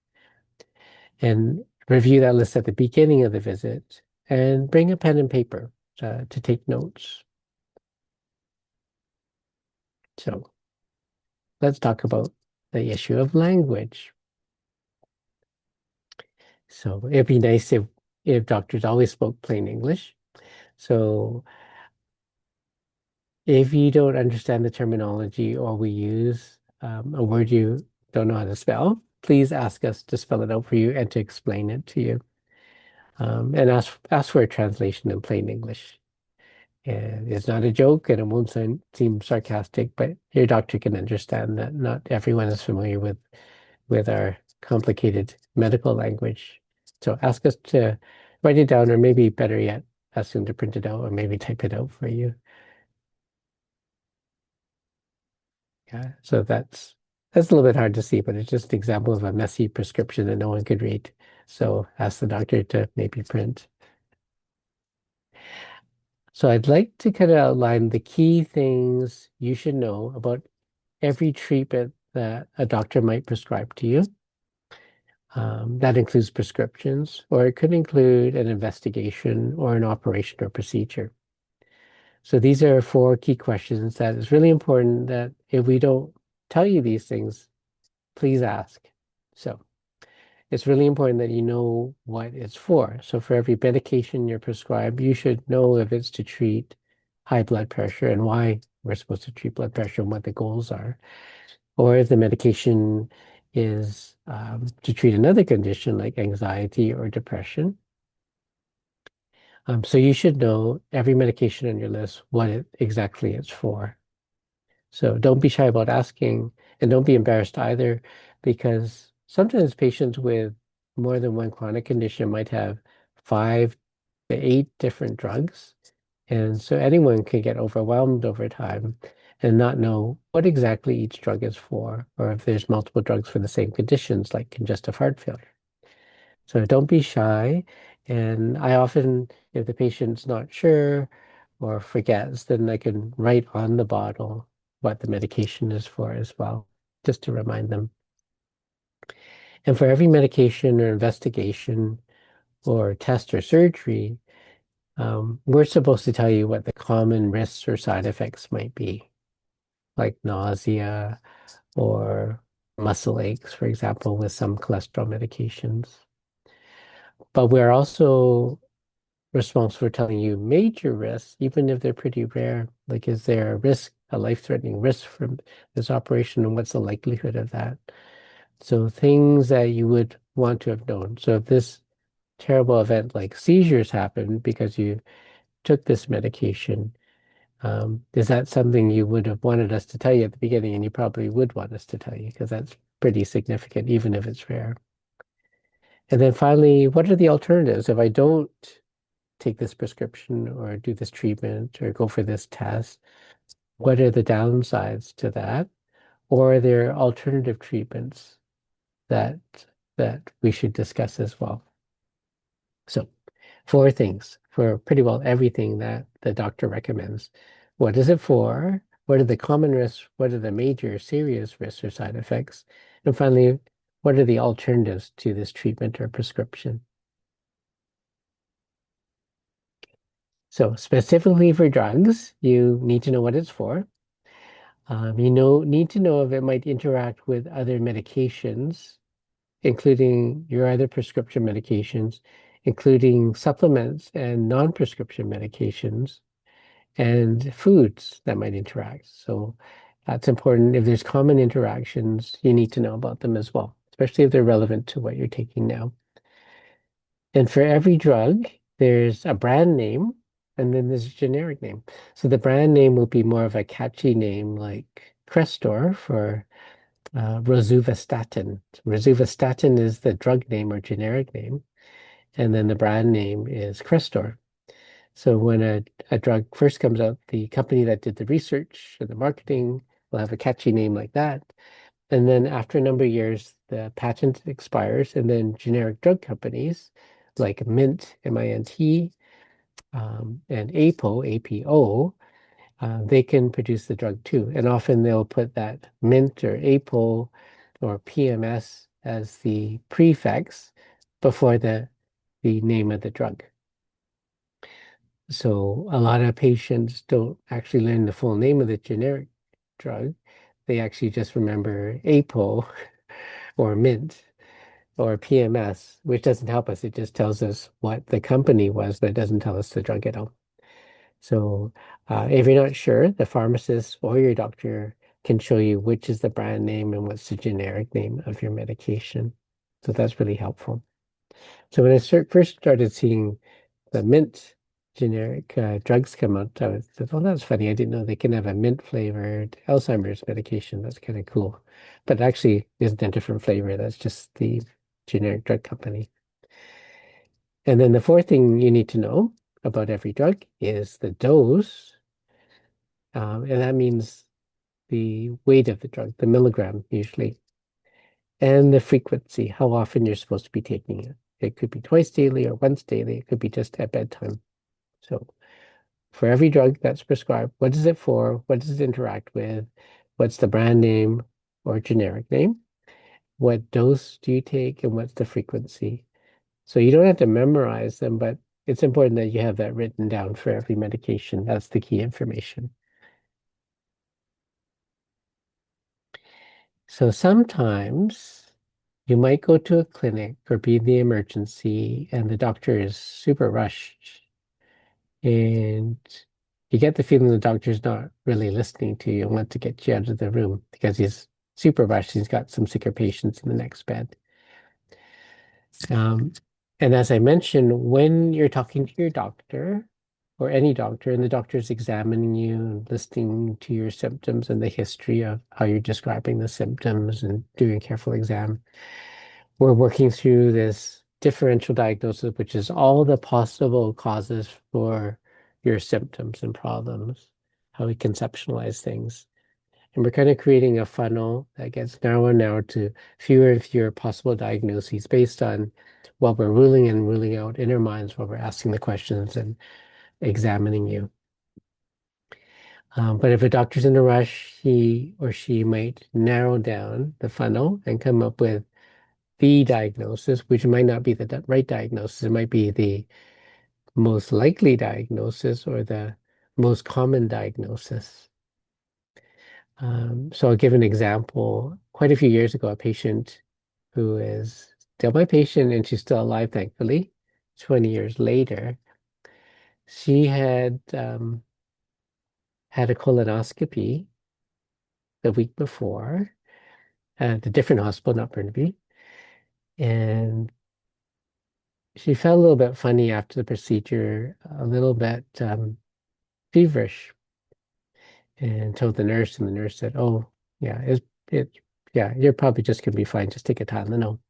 And review that list at the beginning of the visit and bring a pen and paper to take notes. So let's talk about the issue of language. So it'd be nice if doctors always spoke plain English. So if you don't understand the terminology or we use a word you don't know how to spell, please ask us to spell it out for you and to explain it to you. And ask for a translation in plain English. And it's not a joke and it won't seem sarcastic, but your doctor can understand that not everyone is familiar with our complicated medical language. So ask us to write it down, or maybe better yet, ask them to print it out or maybe type it out for you. Yeah, so that's a little bit hard to see, but it's just an example of a messy prescription that no one could read. So ask the doctor to maybe print. So I'd like to kind of outline the key things you should know about every treatment that a doctor might prescribe to you. That includes prescriptions, or it could include an investigation or an operation or procedure. So these are 4 key questions that is really important that if we don't tell you these things, please ask. So it's really important that you know what it's for. So for every medication you're prescribed, you should know if it's to treat high blood pressure and why we're supposed to treat blood pressure and what the goals are. Or if the medication is to treat another condition like anxiety or depression. So you should know every medication on your list, what exactly it's for. So don't be shy about asking, and don't be embarrassed either, because sometimes patients with more than one chronic condition might have 5 to 8 different drugs. And so anyone can get overwhelmed over time and not know what exactly each drug is for, or if there's multiple drugs for the same conditions like congestive heart failure. So don't be shy. And I often, if the patient's not sure or forgets, then I can write on the bottle what the medication is for as well, just to remind them. And for every medication or investigation or test or surgery, we're supposed to tell you what the common risks or side effects might be, like nausea or muscle aches, for example, with some cholesterol medications. But we're also responsible for telling you major risks, even if they're pretty rare. Like, is there a risk, a life-threatening risk from this operation, and what's the likelihood of that? So things that you would want to have known. So if this terrible event like seizures happened because you took this medication, is that something you would have wanted us to tell you at the beginning? And you probably would want us to tell you because that's pretty significant, even if it's rare. And then finally, what are the alternatives? If I don't take this prescription or do this treatment or go for this test, what are the downsides to that? Or are there alternative treatments that we should discuss as well? So, four things for pretty well everything that the doctor recommends. What is it for? What are the common risks? What are the major serious risks or side effects? And finally, what are the alternatives to this treatment or prescription? So specifically for drugs, you need to know what it's for. Need to know if it might interact with other medications, including your other prescription medications, including supplements and non-prescription medications, and foods that might interact. So that's important. If there's common interactions, you need to know about them as well, especially if they're relevant to what you're taking now. And for every drug, there's a brand name and then there's a generic name. So the brand name will be more of a catchy name like Crestor for rosuvastatin. Rosuvastatin is the drug name or generic name, and then the brand name is Crestor. So when a drug first comes out, the company that did the research and the marketing will have a catchy name like that. And then after a number of years, the patent expires, and then generic drug companies like Mint, MINT, and APO, they can produce the drug too. And often they'll put that Mint or APO or PMS as the prefix before the name of the drug. So a lot of patients don't actually learn the full name of the generic drug. They actually just remember APO or Mint or PMS, which doesn't help us. It just tells us what the company was, but it doesn't tell us the drug at all. So if you're not sure, the pharmacist or your doctor can show you which is the brand name and what's the generic name of your medication. So that's really helpful. So when I first started seeing the mint generic drugs come out, I thought, oh, that's funny. I didn't know they can have a mint flavored Alzheimer's medication. That's kind of cool. But actually, isn't a different flavor. That's just the generic drug company. And then the fourth thing you need to know about every drug is the dose. And that means the weight of the drug, the milligram usually, and the frequency, how often you're supposed to be taking it. It could be twice daily or once daily. It could be just at bedtime. So for every drug that's prescribed, what is it for? What does it interact with? What's the brand name or generic name? What dose do you take and what's the frequency? So you don't have to memorize them, but it's important that you have that written down for every medication. That's the key information. So sometimes you might go to a clinic or be in the emergency and the doctor is super rushed and you get the feeling the doctor's not really listening to you and wants to get you out of the room because he's super rushed. He's got some sicker patients in the next bed. And as I mentioned, when you're talking to your doctor or any doctor and the doctor's examining you and listening to your symptoms and the history of how you're describing the symptoms and doing a careful exam, we're working through this differential diagnosis, which is all the possible causes for your symptoms and problems, how we conceptualize things. And we're kind of creating a funnel that gets narrower and narrower to fewer and fewer possible diagnoses based on what we're ruling and ruling out in our minds while we're asking the questions and examining you. But if a doctor's in a rush, he or she might narrow down the funnel and come up with the diagnosis, which might not be the right diagnosis. It might be the most likely diagnosis or the most common diagnosis. So I'll give an example. quite a few years ago, a patient who is still my patient and she's still alive, thankfully, 20 years later, she had a colonoscopy the week before at a different hospital, not Burnaby. And she felt a little bit funny after the procedure, a little bit feverish, and told the nurse, and the nurse said, "Oh, yeah, yeah, you're probably just gonna be fine. Just take a Tylenol."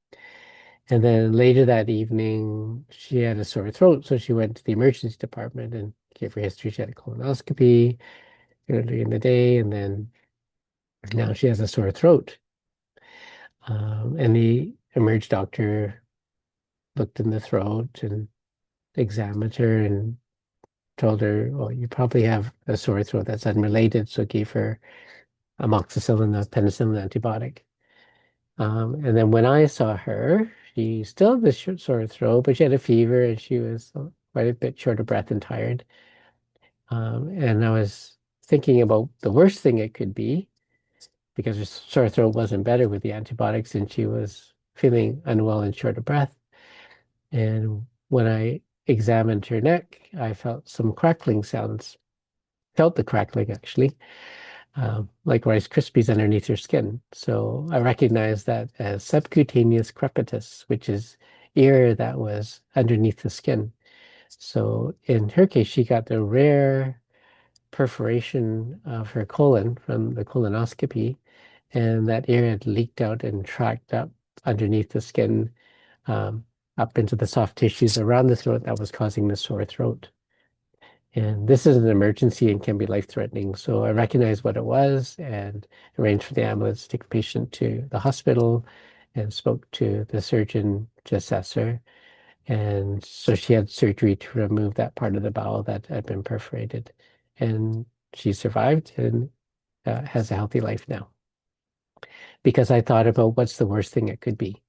And then later that evening, she had a sore throat, so she went to the emergency department and gave her history. She had a colonoscopy earlier in the day, and then now she has a sore throat. And the emerge doctor looked in the throat and examined her and told her, "Oh, you probably have a sore throat that's unrelated." So gave her amoxicillin, a penicillin antibiotic. And then when I saw her, she still had this sore throat, but she had a fever and she was quite a bit short of breath and tired. And I was thinking about the worst thing it could be because her sore throat wasn't better with the antibiotics and she was feeling unwell and short of breath. And when I examined her neck, I felt some crackling sounds. Felt the crackling actually, like Rice Krispies underneath her skin. So I recognized that as subcutaneous crepitus, which is ear that was underneath the skin. So in her case, she got the rare perforation of her colon from the colonoscopy, and that ear had leaked out and tracked up underneath the skin, um, up into the soft tissues around the throat that was causing the sore throat. And this is an emergency and can be life-threatening. So I recognized what it was and arranged for the ambulance to take the patient to the hospital and spoke to the surgeon to assess her. And so she had surgery to remove that part of the bowel that had been perforated. And she survived and has a healthy life now. Because I thought about what's the worst thing it could be.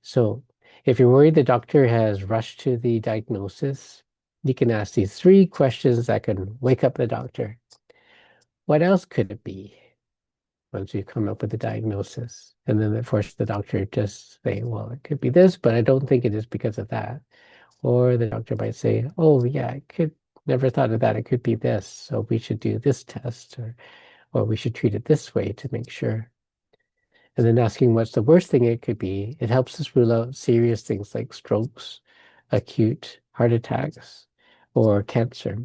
So if you're worried the doctor has rushed to the diagnosis, you can ask these three questions that can wake up the doctor. What else could it be once you come up with the diagnosis? And then it forces the doctor to just say, well, it could be this, but I don't think it is because of that. Or the doctor might say, oh, yeah, I could never thought of that. It could be this. So we should do this test or we should treat it this way to make sure. And then asking what's the worst thing it could be, it helps us rule out serious things like strokes, acute heart attacks, or cancer.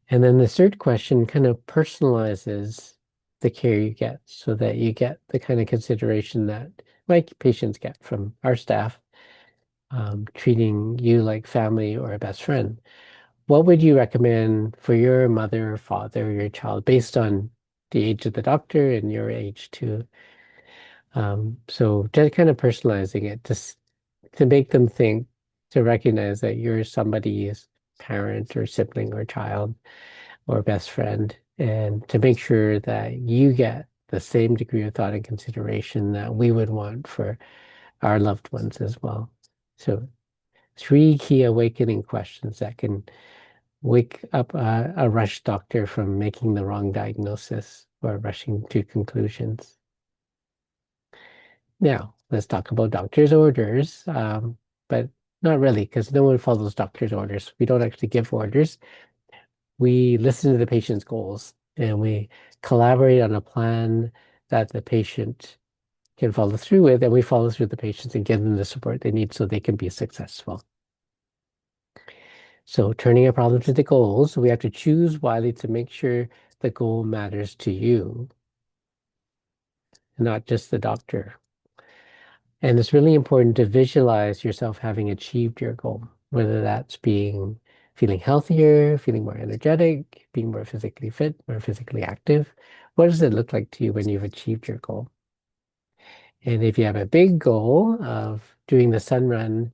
And then the third question kind of personalizes the care you get so that you get the kind of consideration that my patients get from our staff, treating you like family or a best friend. What would you recommend for your mother or father or your child based on the age of the doctor and your age too? So just kind of personalizing it to make them think, to recognize that you're somebody's parent or sibling or child or best friend, and to make sure that you get the same degree of thought and consideration that we would want for our loved ones as well. So three key awakening questions that can wake up a rush doctor from making the wrong diagnosis or rushing to conclusions. Now, let's talk about doctor's orders, but not really, because no one follows doctor's orders. We don't actually give orders. We listen to the patient's goals and we collaborate on a plan that the patient can follow through with, and we follow through with the patients and give them the support they need so they can be successful. So turning a problem into goals, we have to choose wisely to make sure the goal matters to you, not just the doctor. And it's really important to visualize yourself having achieved your goal, whether that's feeling healthier, feeling more energetic, being more physically fit, more physically active. What does it look like to you when you've achieved your goal? And if you have a big goal of doing the sun run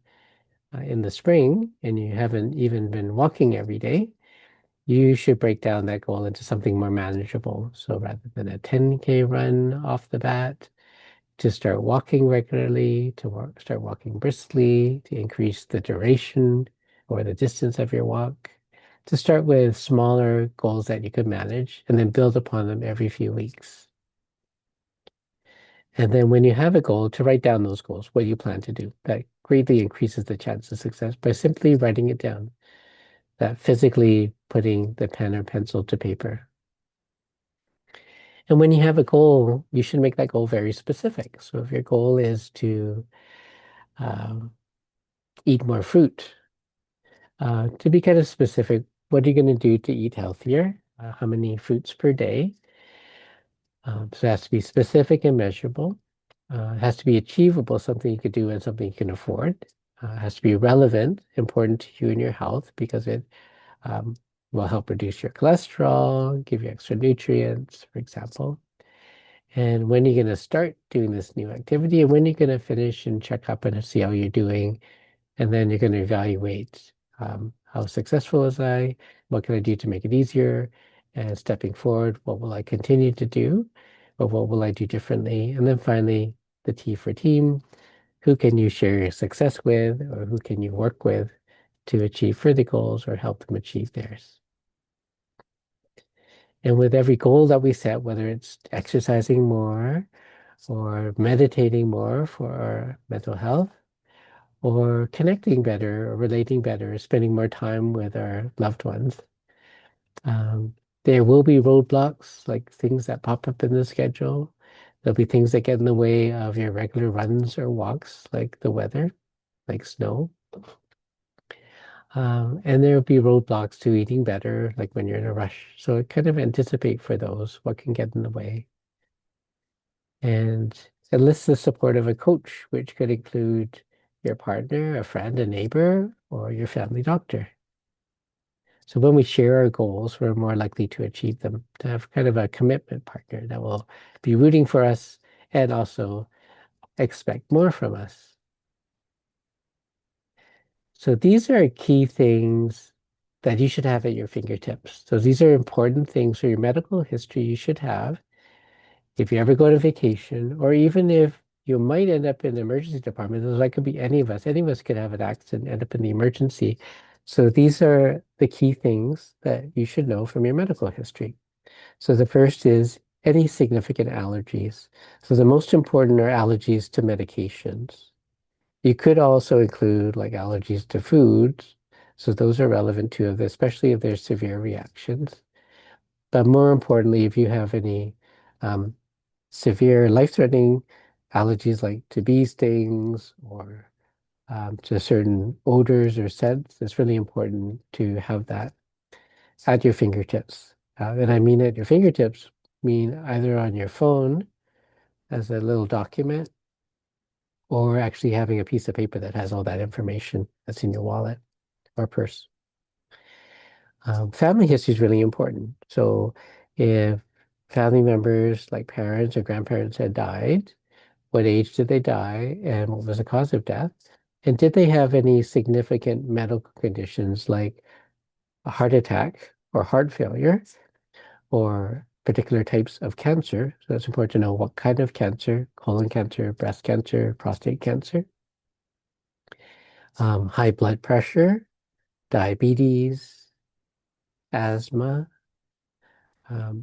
in the spring and you haven't even been walking every day, you should break down that goal into something more manageable. So rather than a 10K run off the bat, to start walking regularly, to start walking briskly, to increase the duration or the distance of your walk, to start with smaller goals that you could manage and then build upon them every few weeks. And then when you have a goal, to write down those goals, what do you plan to do? That greatly increases the chance of success by simply writing it down, that physically putting the pen or pencil to paper. And when you have a goal, you should make that goal very specific. So if your goal is to um, eat more fruit, to be kind of specific, what are you going to do to eat healthier? How many fruits per day? So it has to be specific and measurable. It has to be achievable, something you could do and something you can afford. It has to be relevant, important to you and your health because it um, will help reduce your cholesterol, give you extra nutrients, for example. And when you're going to start doing this new activity and when you're going to finish and check up and see how you're doing. And then you're going to evaluate how successful was I? What can I do to make it easier? And stepping forward, what will I continue to do? Or what will I do differently? And then finally, the T for team. Who can you share your success with, or who can you work with to achieve further goals or help them achieve theirs? And with every goal that we set, whether it's exercising more or meditating more for our mental health, or connecting better, or relating better, spending more time with our loved ones. Um, there will be roadblocks, like things that pop up in the schedule. There'll be things that get in the way of your regular runs or walks, like the weather, like snow. And there'll be roadblocks to eating better, like when you're in a rush. So kind of anticipate for those, what can get in the way. And enlist the support of a coach, which could include your partner, a friend, a neighbor, or your family doctor. So when we share our goals, we're more likely to achieve them, to have kind of a commitment partner that will be rooting for us and also expect more from us. So these are key things that you should have at your fingertips. So these are important things for your medical history you should have if you ever go on vacation, or even if you might end up in the emergency department. That could be any of us. Any of us could have an accident, end up in the emergency. So these are the key things that you should know from your medical history. So the first is any significant allergies. So the most important are allergies to medications. You could also include like allergies to foods. So those are relevant too, especially if there's severe reactions. But more importantly, if you have any um, severe life-threatening allergies like to bee stings or to certain odors or scents, it's really important to have that at your fingertips. And I mean at your fingertips, mean either on your phone as a little document or actually having a piece of paper that has all that information that's in your wallet or purse. Family history is really important. So if family members like parents or grandparents had died, what age did they die and what was the cause of death? And did they have any significant medical conditions like a heart attack or heart failure or particular types of cancer? So it's important to know what kind of cancer: colon cancer, breast cancer, prostate cancer, high blood pressure, diabetes, asthma.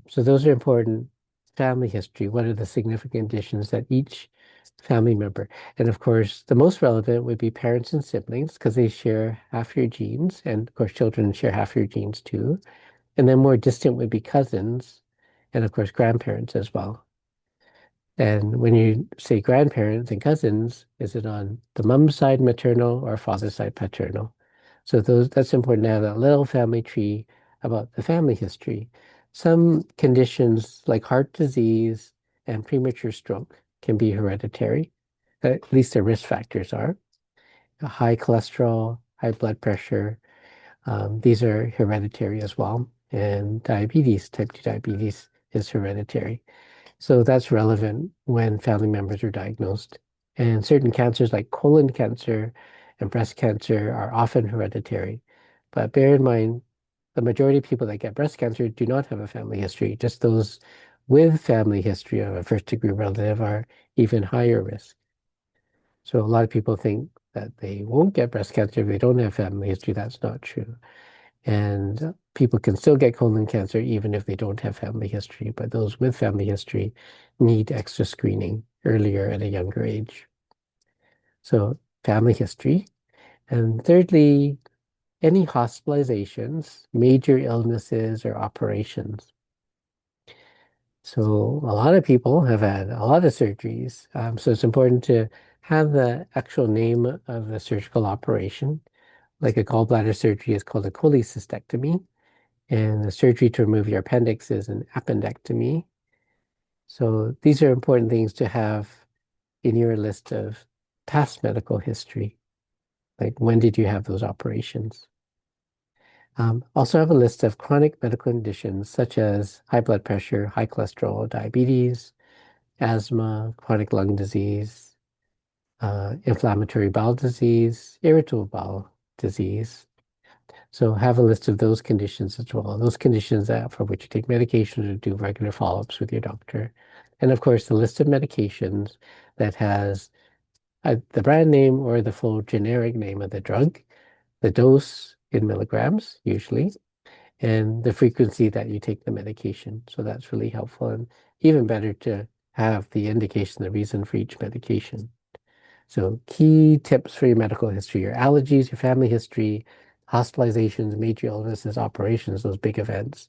So those are important. Family history. What are the significant conditions that each family member? And of course, the most relevant would be parents and siblings because they share half your genes. And of course, children share half your genes too. And then more distant would be cousins and of course, grandparents as well. And when you say grandparents and cousins, is it on the mom's side maternal or father's side paternal? So that's important to have that little family tree about the family history. Some conditions like heart disease and premature stroke can be hereditary. At least the risk factors are. High cholesterol, high blood pressure, these are hereditary as well. And diabetes, type 2 diabetes, is hereditary. So that's relevant when family members are diagnosed. And certain cancers like colon cancer and breast cancer are often hereditary. But bear in mind, the majority of people that get breast cancer do not have a family history. Just those with family history of a first degree relative are even higher risk. So a lot of people think that they won't get breast cancer if they don't have family history. That's not true. And people can still get colon cancer even if they don't have family history, but those with family history need extra screening earlier at a younger age. So family history. And thirdly, any hospitalizations, major illnesses, or operations. So a lot of people have had a lot of surgeries. So it's important to have the actual name of the surgical operation. Like a gallbladder surgery is called a cholecystectomy, and the surgery to remove your appendix is an appendectomy. So these are important things to have in your list of past medical history. Like when did you have those operations? Also have a list of chronic medical conditions such as high blood pressure, high cholesterol, diabetes, asthma, chronic lung disease, inflammatory bowel disease, irritable bowel disease. So have a list of those conditions as well. Those conditions that for which you take medication to do regular follow-ups with your doctor. And of course, the list of medications that has the brand name or the full generic name of the drug, the dose in milligrams, usually, and the frequency that you take the medication. So that's really helpful, and even better to have the indication, the reason for each medication. So key tips for your medical history, your allergies, your family history, hospitalizations, major illnesses, operations, those big events,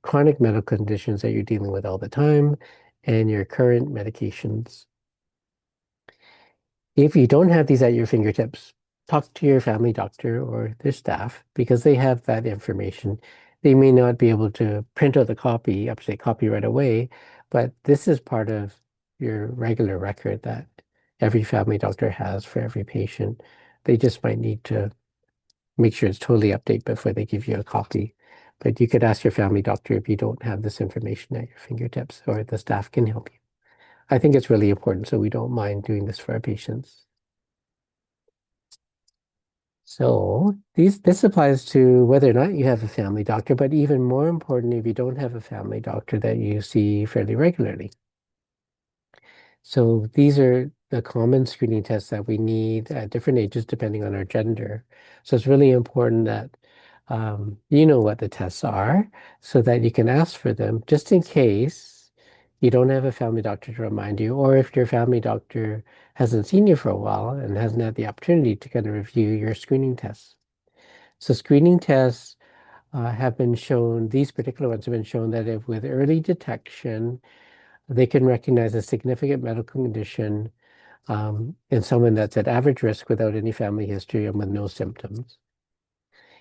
chronic medical conditions that you're dealing with all the time, and your current medications. If you don't have these at your fingertips, talk to your family doctor or their staff because they have that information. They may not be able to print out the copy, up-to-date copy right away, but this is part of your regular record that every family doctor has for every patient. They just might need to make sure it's totally updated before they give you a copy. But you could ask your family doctor if you don't have this information at your fingertips, or the staff can help you. I think it's really important, so we don't mind doing this for our patients. So this applies to whether or not you have a family doctor, but even more important if you don't have a family doctor that you see fairly regularly. So these are the common screening tests that we need at different ages depending on our gender. So it's really important that you know what the tests are so that you can ask for them just in case you don't have a family doctor to remind you, or if your family doctor hasn't seen you for a while and hasn't had the opportunity to kind of review your screening tests. So screening tests have been shown, these particular ones have been shown that if with early detection, they can recognize a significant medical condition in someone that's at average risk without any family history and with no symptoms.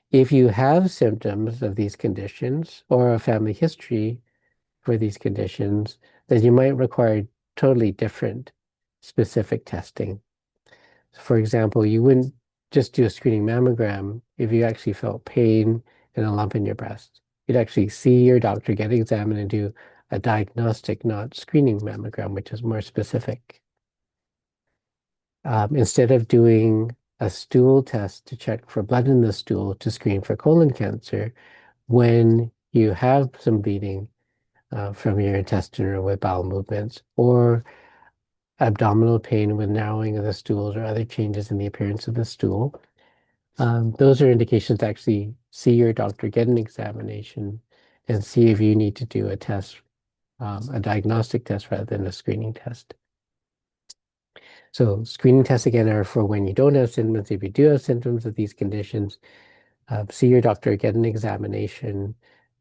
If you have symptoms of these conditions or a family history for these conditions, then you might require totally different specific testing. For example, you wouldn't just do a screening mammogram if you actually felt pain and a lump in your breast. You'd actually see your doctor, get examined, and do a diagnostic, not screening mammogram, which is more specific. Instead of doing a stool test to check for blood in the stool to screen for colon cancer, when you have some bleeding from your intestine or with bowel movements, or abdominal pain with narrowing of the stools or other changes in the appearance of the stool, those are indications to actually see your doctor, get an examination, and see if you need to do a test, a diagnostic test rather than a screening test. So screening tests again are for when you don't have symptoms. If you do have symptoms of these conditions, see your doctor, get an examination,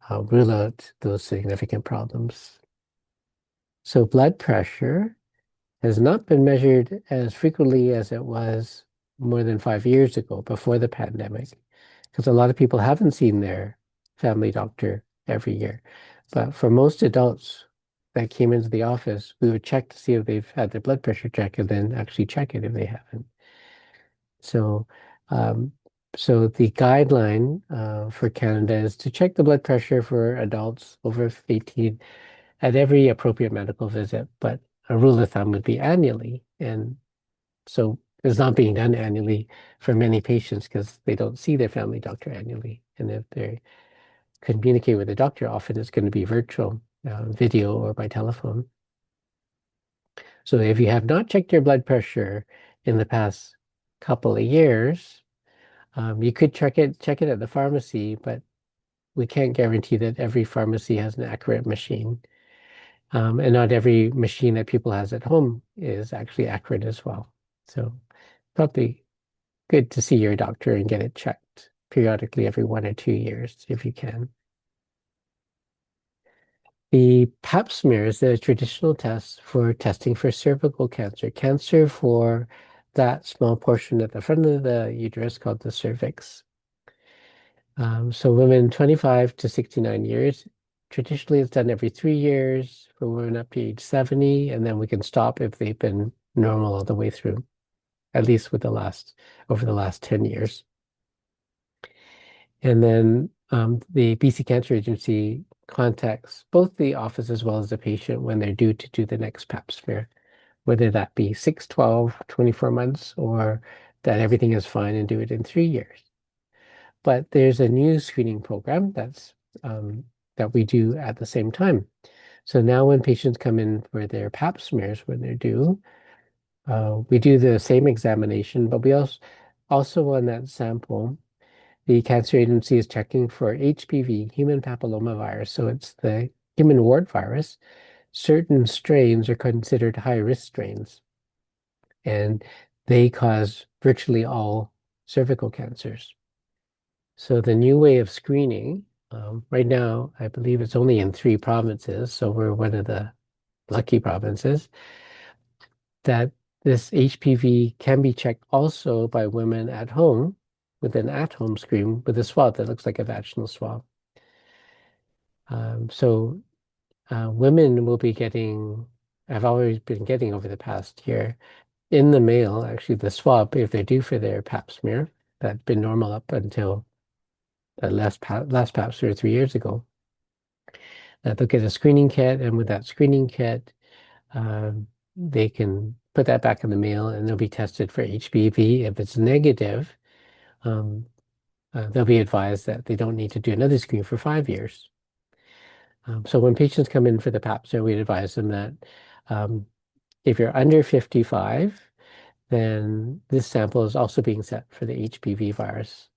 rule out those significant problems. So blood pressure has not been measured as frequently as it was more than 5 years ago before the pandemic, because a lot of people haven't seen their family doctor every year. But for most adults that came into the office, we would check to see if they've had their blood pressure checked and then actually check it if they haven't. So, um, so the guideline for Canada is to check the blood pressure for adults over 18 at every appropriate medical visit, but a rule of thumb would be annually. And so it's not being done annually for many patients because they don't see their family doctor annually. And if they communicate with the doctor, often it's going to be virtual, video, or by telephone. So if you have not checked your blood pressure in the past couple of years, you could check it at the pharmacy, but we can't guarantee that every pharmacy has an accurate machine. And not every machine that people has at home is actually accurate as well. So probably good to see your doctor and get it checked periodically every 1 or 2 years if you can. The pap smear is the traditional test for testing for cervical cancer, cancer for that small portion at the front of the uterus called the cervix. So women 25 to 69 years, traditionally it's done every 3 years for women up to age 70, and then we can stop if they've been normal all the way through, at least over the last 10 years. And then the BC Cancer Agency contacts both the office as well as the patient when they're due to do the next pap smear, whether that be 6, 12, 24 months, or that everything is fine and do it in 3 years. But there's a new screening program that we do at the same time. So now when patients come in for their pap smears when they're due, we do the same examination, but we also on that sample, the cancer agency is checking for HPV, human papillomavirus. So it's the human wart virus. Certain strains are considered high-risk strains, and they cause virtually all cervical cancers. So the new way of screening, right now, I believe it's only in 3 provinces, so we're one of the lucky provinces, that this HPV can be checked also by women at home with an at-home screen with a swab that looks like a vaginal swab. So women will be getting, I've always been getting over the past year, in the mail, actually the swab, if they're due for their pap smear, that's been normal up until the last pap smear 3 years ago. They'll get a screening kit, and with that screening kit, they can put that back in the mail and they'll be tested for HPV. If it's negative, they'll be advised that they don't need to do another screen for 5 years. So when patients come in for the pap smear, we advise them that if you're under 55, then this sample is also being set for the HPV virus.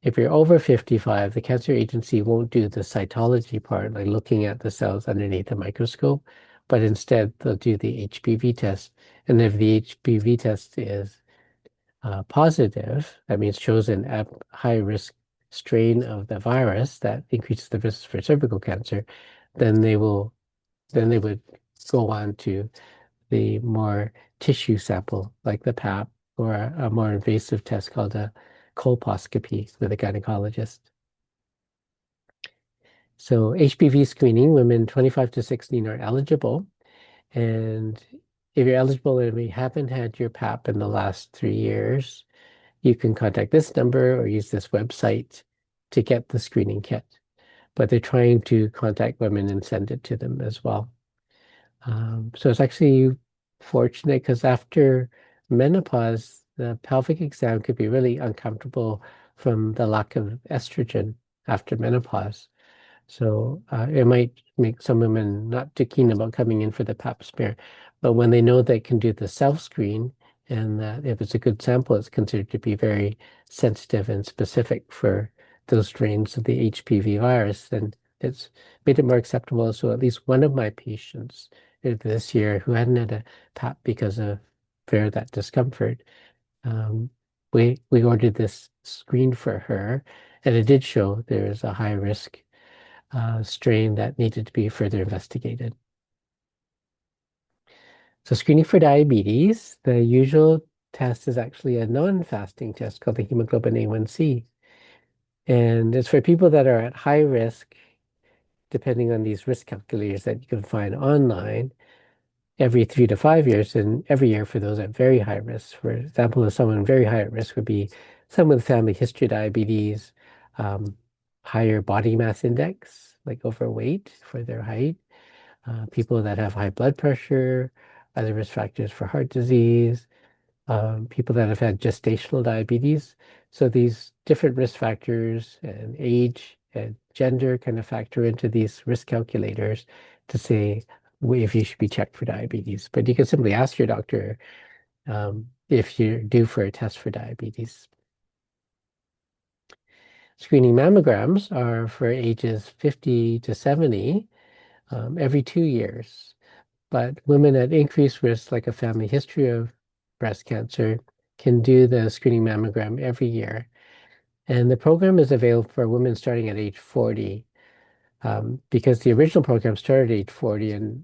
If you're over 55, the cancer agency won't do the cytology part, like looking at the cells underneath the microscope, but instead they'll do the HPV test. And if the HPV test is positive, that means shows an high risk strain of the virus that increases the risk for cervical cancer, then they would go on to the more tissue sample, like the pap, or a more invasive test called a colposcopy with a gynecologist. So HPV screening, women 25 to 16 are eligible. And if you're eligible and we haven't had your pap in the last 3 years, you can contact this number or use this website to get the screening kit. But they're trying to contact women and send it to them as well. So it's actually fortunate because after menopause, the pelvic exam could be really uncomfortable from the lack of estrogen after menopause. So it might make some women not too keen about coming in for the pap smear. But when they know they can do the self-screen and that if it's a good sample, it's considered to be very sensitive and specific for those strains of the HPV virus, then it's made it more acceptable. So at least one of my patients this year who hadn't had a pap because of that discomfort, we ordered this screen for her, and it did show there's a high risk strain that needed to be further investigated. So screening for diabetes, the usual test is actually a non-fasting test called the hemoglobin A1C. And it's for people that are at high risk, depending on these risk calculators that you can find online, every 3 to 5 years, and every year for those at very high risk. For example, if someone very high at risk would be someone with family history of diabetes, higher body mass index, like overweight for their height, people that have high blood pressure, other risk factors for heart disease, people that have had gestational diabetes. So these different risk factors and age and gender kind of factor into these risk calculators to say if you should be checked for diabetes. But you can simply ask your doctor if you're due for a test for diabetes. Screening mammograms are for ages 50 to 70. every 2 years. But women at increased risk, like a family history of breast cancer, can do the screening mammogram every year. And the program is available for women starting at age 40, because the original program started at age 40, and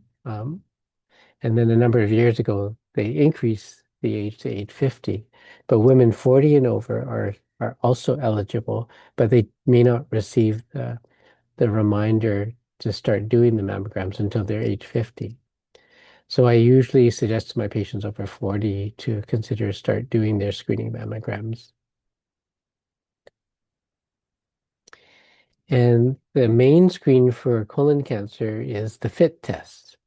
then a number of years ago, they increased the age to age 50. But women 40 and over are also eligible, but they may not receive the reminder to start doing the mammograms until they're age 50. So I usually suggest to my patients over 40 to consider start doing their screening mammograms. And the main screen for colon cancer is the FIT test.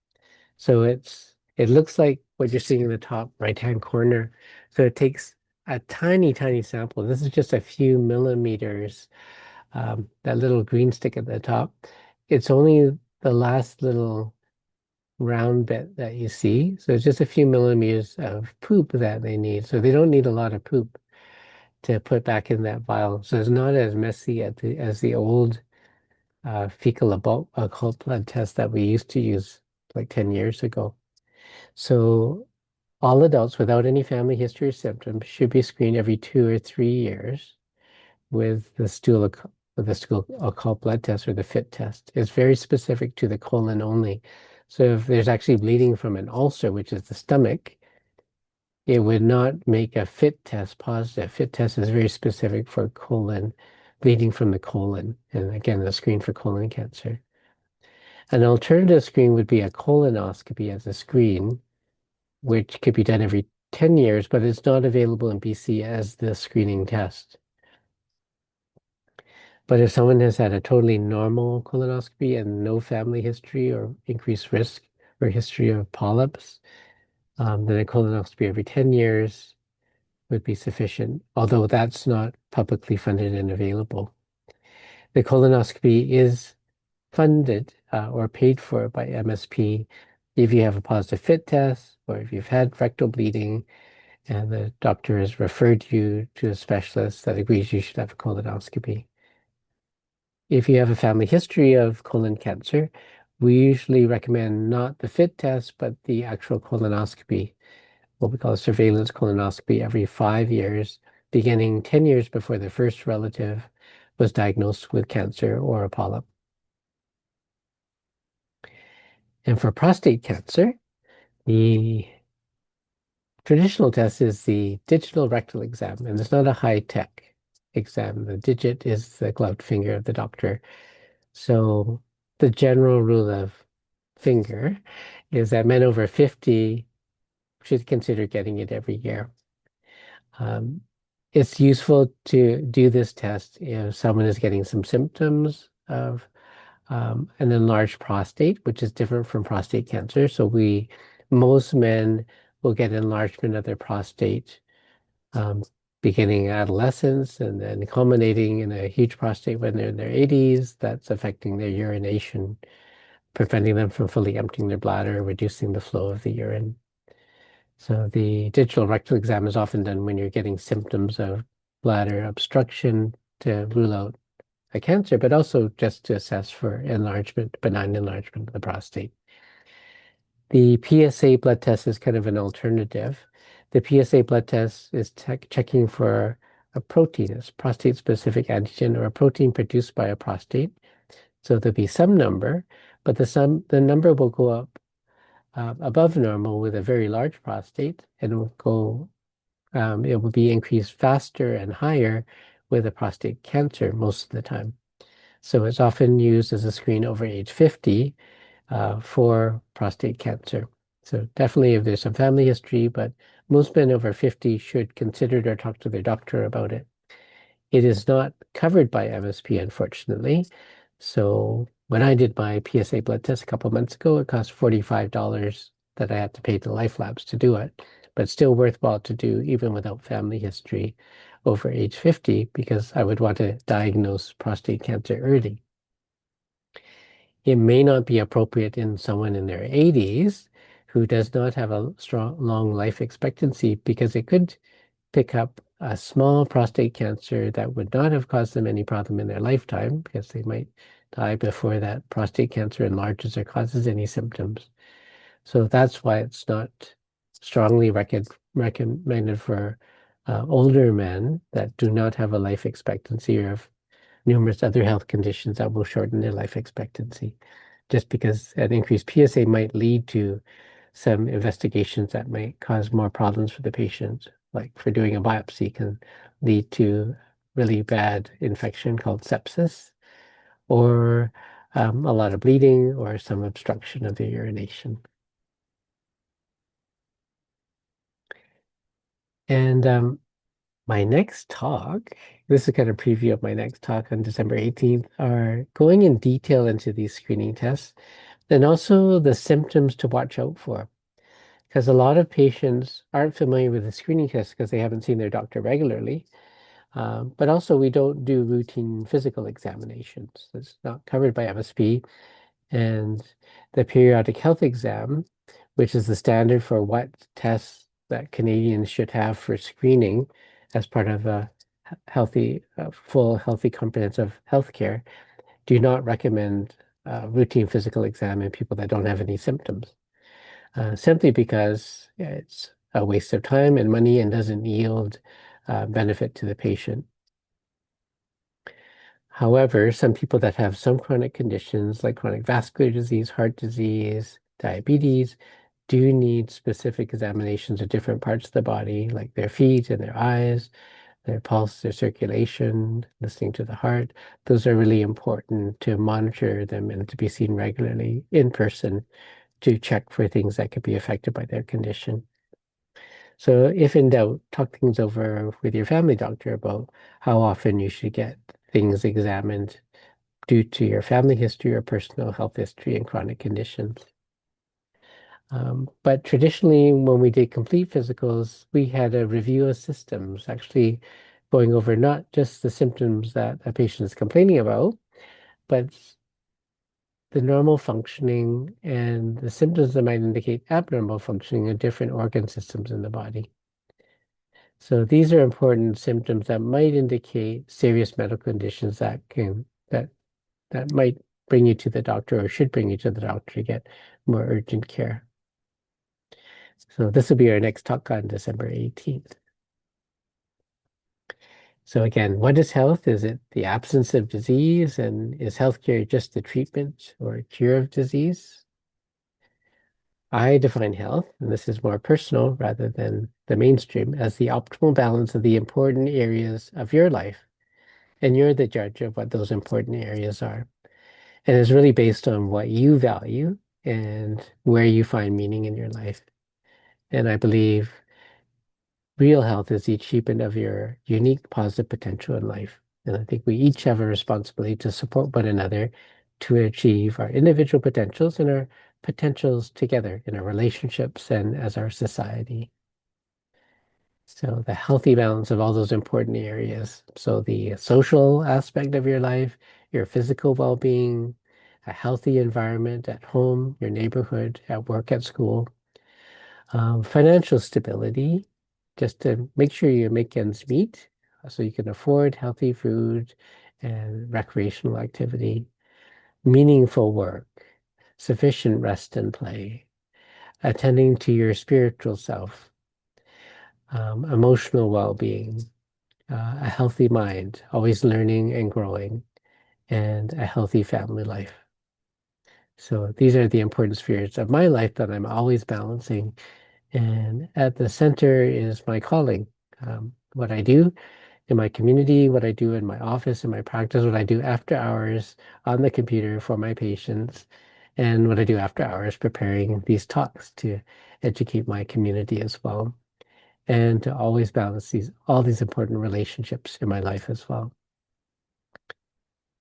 So it looks like what you're seeing in the top right-hand corner. So it takes a tiny, tiny sample. This is just a few millimeters, that little green stick at the top. It's only the last little round bit that you see. So it's just a few millimeters of poop that they need. So they don't need a lot of poop to put back in that vial. So it's not as messy as the old fecal occult blood test that we used to use like 10 years ago. So all adults without any family history or symptoms should be screened every 2 or 3 years with the stool occult blood test or the FIT test. It's very specific to the colon only. So if there's actually bleeding from an ulcer, which is the stomach, it would not make a FIT test positive. FIT test is very specific for colon, bleeding from the colon, and again, the screen for colon cancer. An alternative screen would be a colonoscopy as a screen, which could be done every 10 years, but it's not available in BC as the screening test. But if someone has had a totally normal colonoscopy and no family history or increased risk or history of polyps, then a colonoscopy every 10 years would be sufficient, although that's not publicly funded and available. The colonoscopy is funded or paid for by MSP if you have a positive FIT test or if you've had rectal bleeding and the doctor has referred you to a specialist that agrees you should have a colonoscopy. If you have a family history of colon cancer, we usually recommend not the FIT test, but the actual colonoscopy, what we call a surveillance colonoscopy every 5 years, beginning 10 years before the first relative was diagnosed with cancer or a polyp. And for prostate cancer, the traditional test is the digital rectal exam, and it's not a high-tech exam. The digit is the gloved finger of the doctor. So the general rule of finger is that men over 50 should consider getting it every year. It's useful to do this test if someone is getting some symptoms of an enlarged prostate, which is different from prostate cancer. So most men will get enlargement of their prostate beginning adolescence and then culminating in a huge prostate when they're in their 80s. That's affecting their urination, preventing them from fully emptying their bladder, reducing the flow of the urine. So the digital rectal exam is often done when you're getting symptoms of bladder obstruction to rule out a cancer, but also just to assess for enlargement, benign enlargement of the prostate. The PSA blood test is kind of an alternative. The PSA blood test is checking for a protein, it's prostate-specific antigen or a protein produced by a prostate. So there'll be some number, but the number will go up above normal with a very large prostate, and it will be increased faster and higher with a prostate cancer most of the time. So it's often used as a screen over age 50 for prostate cancer. So definitely if there's some family history, but most men over 50 should consider it or talk to their doctor about it. It is not covered by MSP, unfortunately. So when I did my PSA blood test a couple of months ago, it cost $45 that I had to pay to Life Labs to do it, but still worthwhile to do even without family history over age 50 because I would want to diagnose prostate cancer early. It may not be appropriate in someone in their 80s who does not have a strong, long life expectancy because it could pick up a small prostate cancer that would not have caused them any problem in their lifetime because they might die before that prostate cancer enlarges or causes any symptoms. So that's why it's not strongly recommended for older men that do not have a life expectancy or have numerous other health conditions that will shorten their life expectancy. Just because an increased PSA might lead to some investigations that might cause more problems for the patient, like for doing a biopsy can lead to really bad infection called sepsis, or a lot of bleeding or some obstruction of the urination. And my next talk, this is kind of preview of my next talk on December 18th, are going in detail into these screening tests and also the symptoms to watch out for. Because a lot of patients aren't familiar with the screening test because they haven't seen their doctor regularly. But also we don't do routine physical examinations. It's not covered by MSP. And the periodic health exam, which is the standard for what tests that Canadians should have for screening as part of a healthy, full, healthy, comprehensive healthcare, do not recommend routine physical exam in people that don't have any symptoms, simply because it's a waste of time and money and doesn't yield benefit to the patient. However, some people that have some chronic conditions like chronic vascular disease, heart disease, diabetes, do need specific examinations of different parts of the body, like their feet and their eyes, their pulse, their circulation, listening to the heart. Those are really important to monitor them and to be seen regularly in person to check for things that could be affected by their condition. So if in doubt, talk things over with your family doctor about how often you should get things examined due to your family history or personal health history and chronic conditions. But traditionally, when we did complete physicals, we had a review of systems, actually going over not just the symptoms that a patient is complaining about, but the normal functioning and the symptoms that might indicate abnormal functioning of different organ systems in the body. So these are important symptoms that might indicate serious medical conditions that might bring you to the doctor or should bring you to the doctor to get more urgent care. So this will be our next talk on December 18th. So again, what is health? Is it the absence of disease? And is healthcare just the treatment or cure of disease? I define health, and this is more personal rather than the mainstream, as the optimal balance of the important areas of your life. And you're the judge of what those important areas are. And it's really based on what you value and where you find meaning in your life. And I believe real health is the achievement of your unique positive potential in life. And I think we each have a responsibility to support one another to achieve our individual potentials and our potentials together in our relationships and as our society. So the healthy balance of all those important areas. So the social aspect of your life, your physical well-being, a healthy environment at home, your neighborhood, at work, at school, financial stability, just to make sure you make ends meet so you can afford healthy food and recreational activity, meaningful work, sufficient rest and play, attending to your spiritual self, emotional well-being, a healthy mind, always learning and growing, and a healthy family life. So these are the important spheres of my life that I'm always balancing. And at the center is my calling, what I do in my community, what I do in my office, in my practice, what I do after hours on the computer for my patients, and what I do after hours preparing these talks to educate my community as well, and to always balance all these important relationships in my life as well.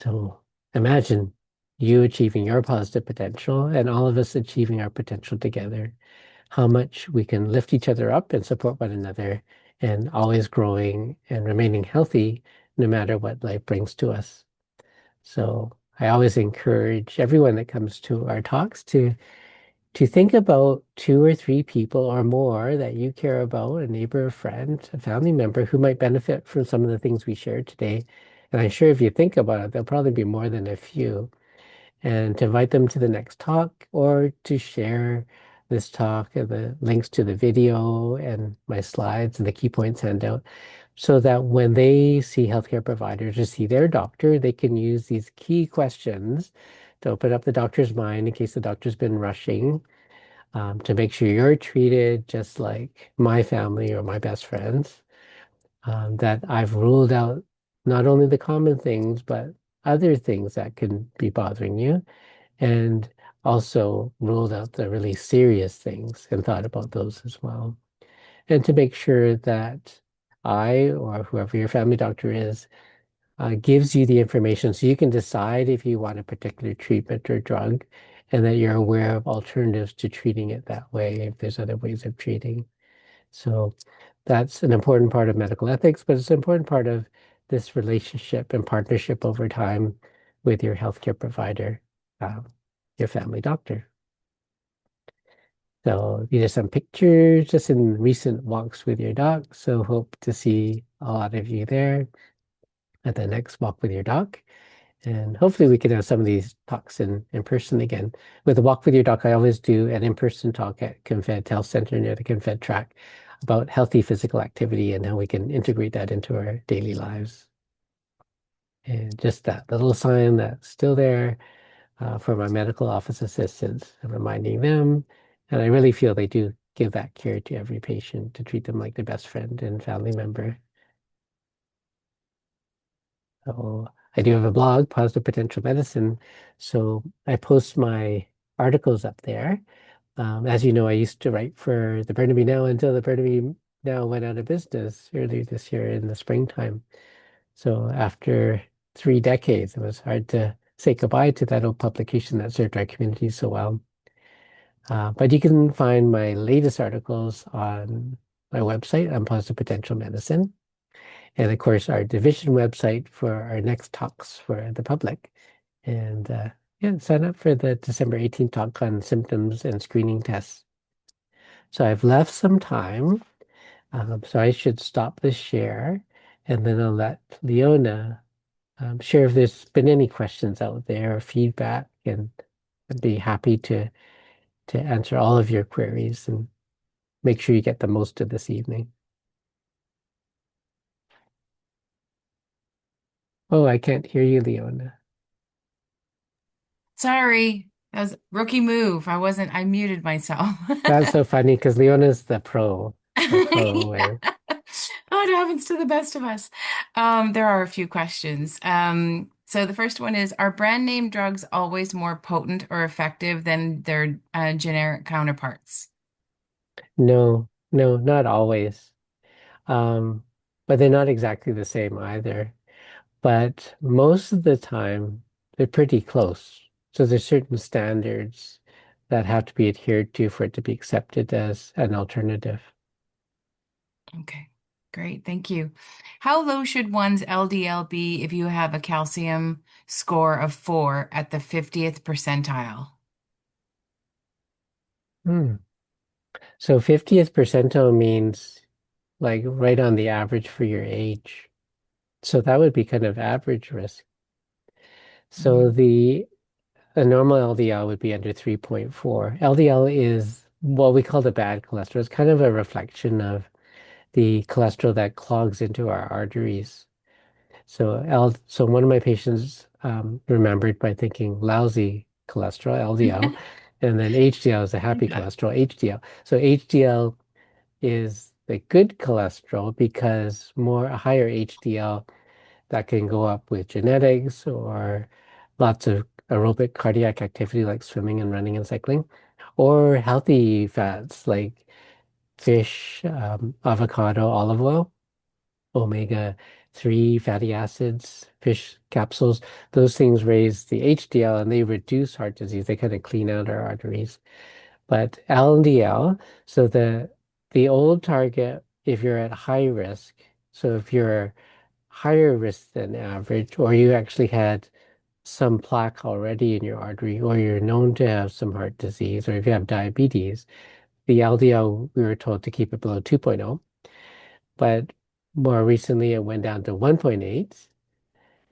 So imagine you achieving your positive potential and all of us achieving our potential together, how much we can lift each other up and support one another and always growing and remaining healthy no matter what life brings to us. So I always encourage everyone that comes to our talks to think about 2 or 3 people or more that you care about, a neighbor, a friend, a family member who might benefit from some of the things we shared today. And I'm sure if you think about it, there'll probably be more than a few. and to invite them to the next talk or to share this talk and the links to the video and my slides and the key points handout so that when they see healthcare providers or see their doctor, they can use these key questions to open up the doctor's mind in case the doctor's been rushing, to make sure you're treated just like my family or my best friends, that I've ruled out not only the common things, but other things that can be bothering you, and also ruled out the really serious things and thought about those as well. And to make sure that I or whoever your family doctor is gives you the information so you can decide if you want a particular treatment or drug, and that you're aware of alternatives to treating it that way if there's other ways of treating. So that's an important part of medical ethics, but it's an important part of this relationship and partnership over time with your healthcare provider, um, your family doctor. So these are some pictures just in recent walks with your doc. So hope to see a lot of you there at the next walk with your doc. And hopefully we can have some of these talks in person again. With the walk with your doc, I always do an in-person talk at Confed Health Center near the Confed track about healthy physical activity and how we can integrate that into our daily lives. And just that little sign that's still there for my medical office assistants, and reminding them. And I really feel they do give that care to every patient to treat them like their best friend and family member. So I do have a blog, Positive Potential Medicine. So I post my articles up there. As you know, I used to write for the Burnaby Now until the Burnaby Now went out of business earlier this year in the springtime. So after 3 decades, it was hard to say goodbye to that old publication that served our community so well. But you can find my latest articles on my website on Positive Potential Medicine. And of course, our division website for our next talks for the public. And yeah, sign up for the December 18th talk on symptoms and screening tests. So I've left some time. So I should stop the share, and then I'll let Leona share if there's been any questions out there or feedback, and I'd be happy to answer all of your queries and make sure you get the most of this evening. Oh, I can't hear you, Leona. Sorry, that was a rookie move. I muted myself. That's so funny because Leona's the pro, Yeah. and Oh, it happens to the best of us. There are a few questions. So the first one is, are brand name drugs always more potent or effective than their generic counterparts? no, no, not always. Um, but they're not exactly the same either. But most of the time, they're pretty close. So there's certain standards that have to be adhered to for it to be accepted as an alternative. Okay, great. Thank you. How low should one's LDL be if you have a calcium score of 4 at the 50th percentile? Hmm. So 50th percentile means like right on the average for your age. So that would be kind of average risk. So Mhm. the a normal LDL would be under 3.4. LDL is what we call the bad cholesterol. It's kind of a reflection of the cholesterol that clogs into our arteries. So one of my patients remembered by thinking lousy cholesterol, LDL, and then HDL is a happy Okay. cholesterol, HDL. So HDL is the good cholesterol because more a higher HDL that can go up with genetics or lots of aerobic cardiac activity like swimming and running and cycling, or healthy fats like fish, avocado, olive oil, omega-3 fatty acids, fish capsules. Those things raise the HDL and they reduce heart disease. They kind of clean out our arteries. But LDL, so the old target, if you're at high risk, so if you're higher risk than average, or you actually had some plaque already in your artery, or you're known to have some heart disease, or if you have diabetes, the LDL, we were told to keep it below 2.0, but more recently it went down to 1.8.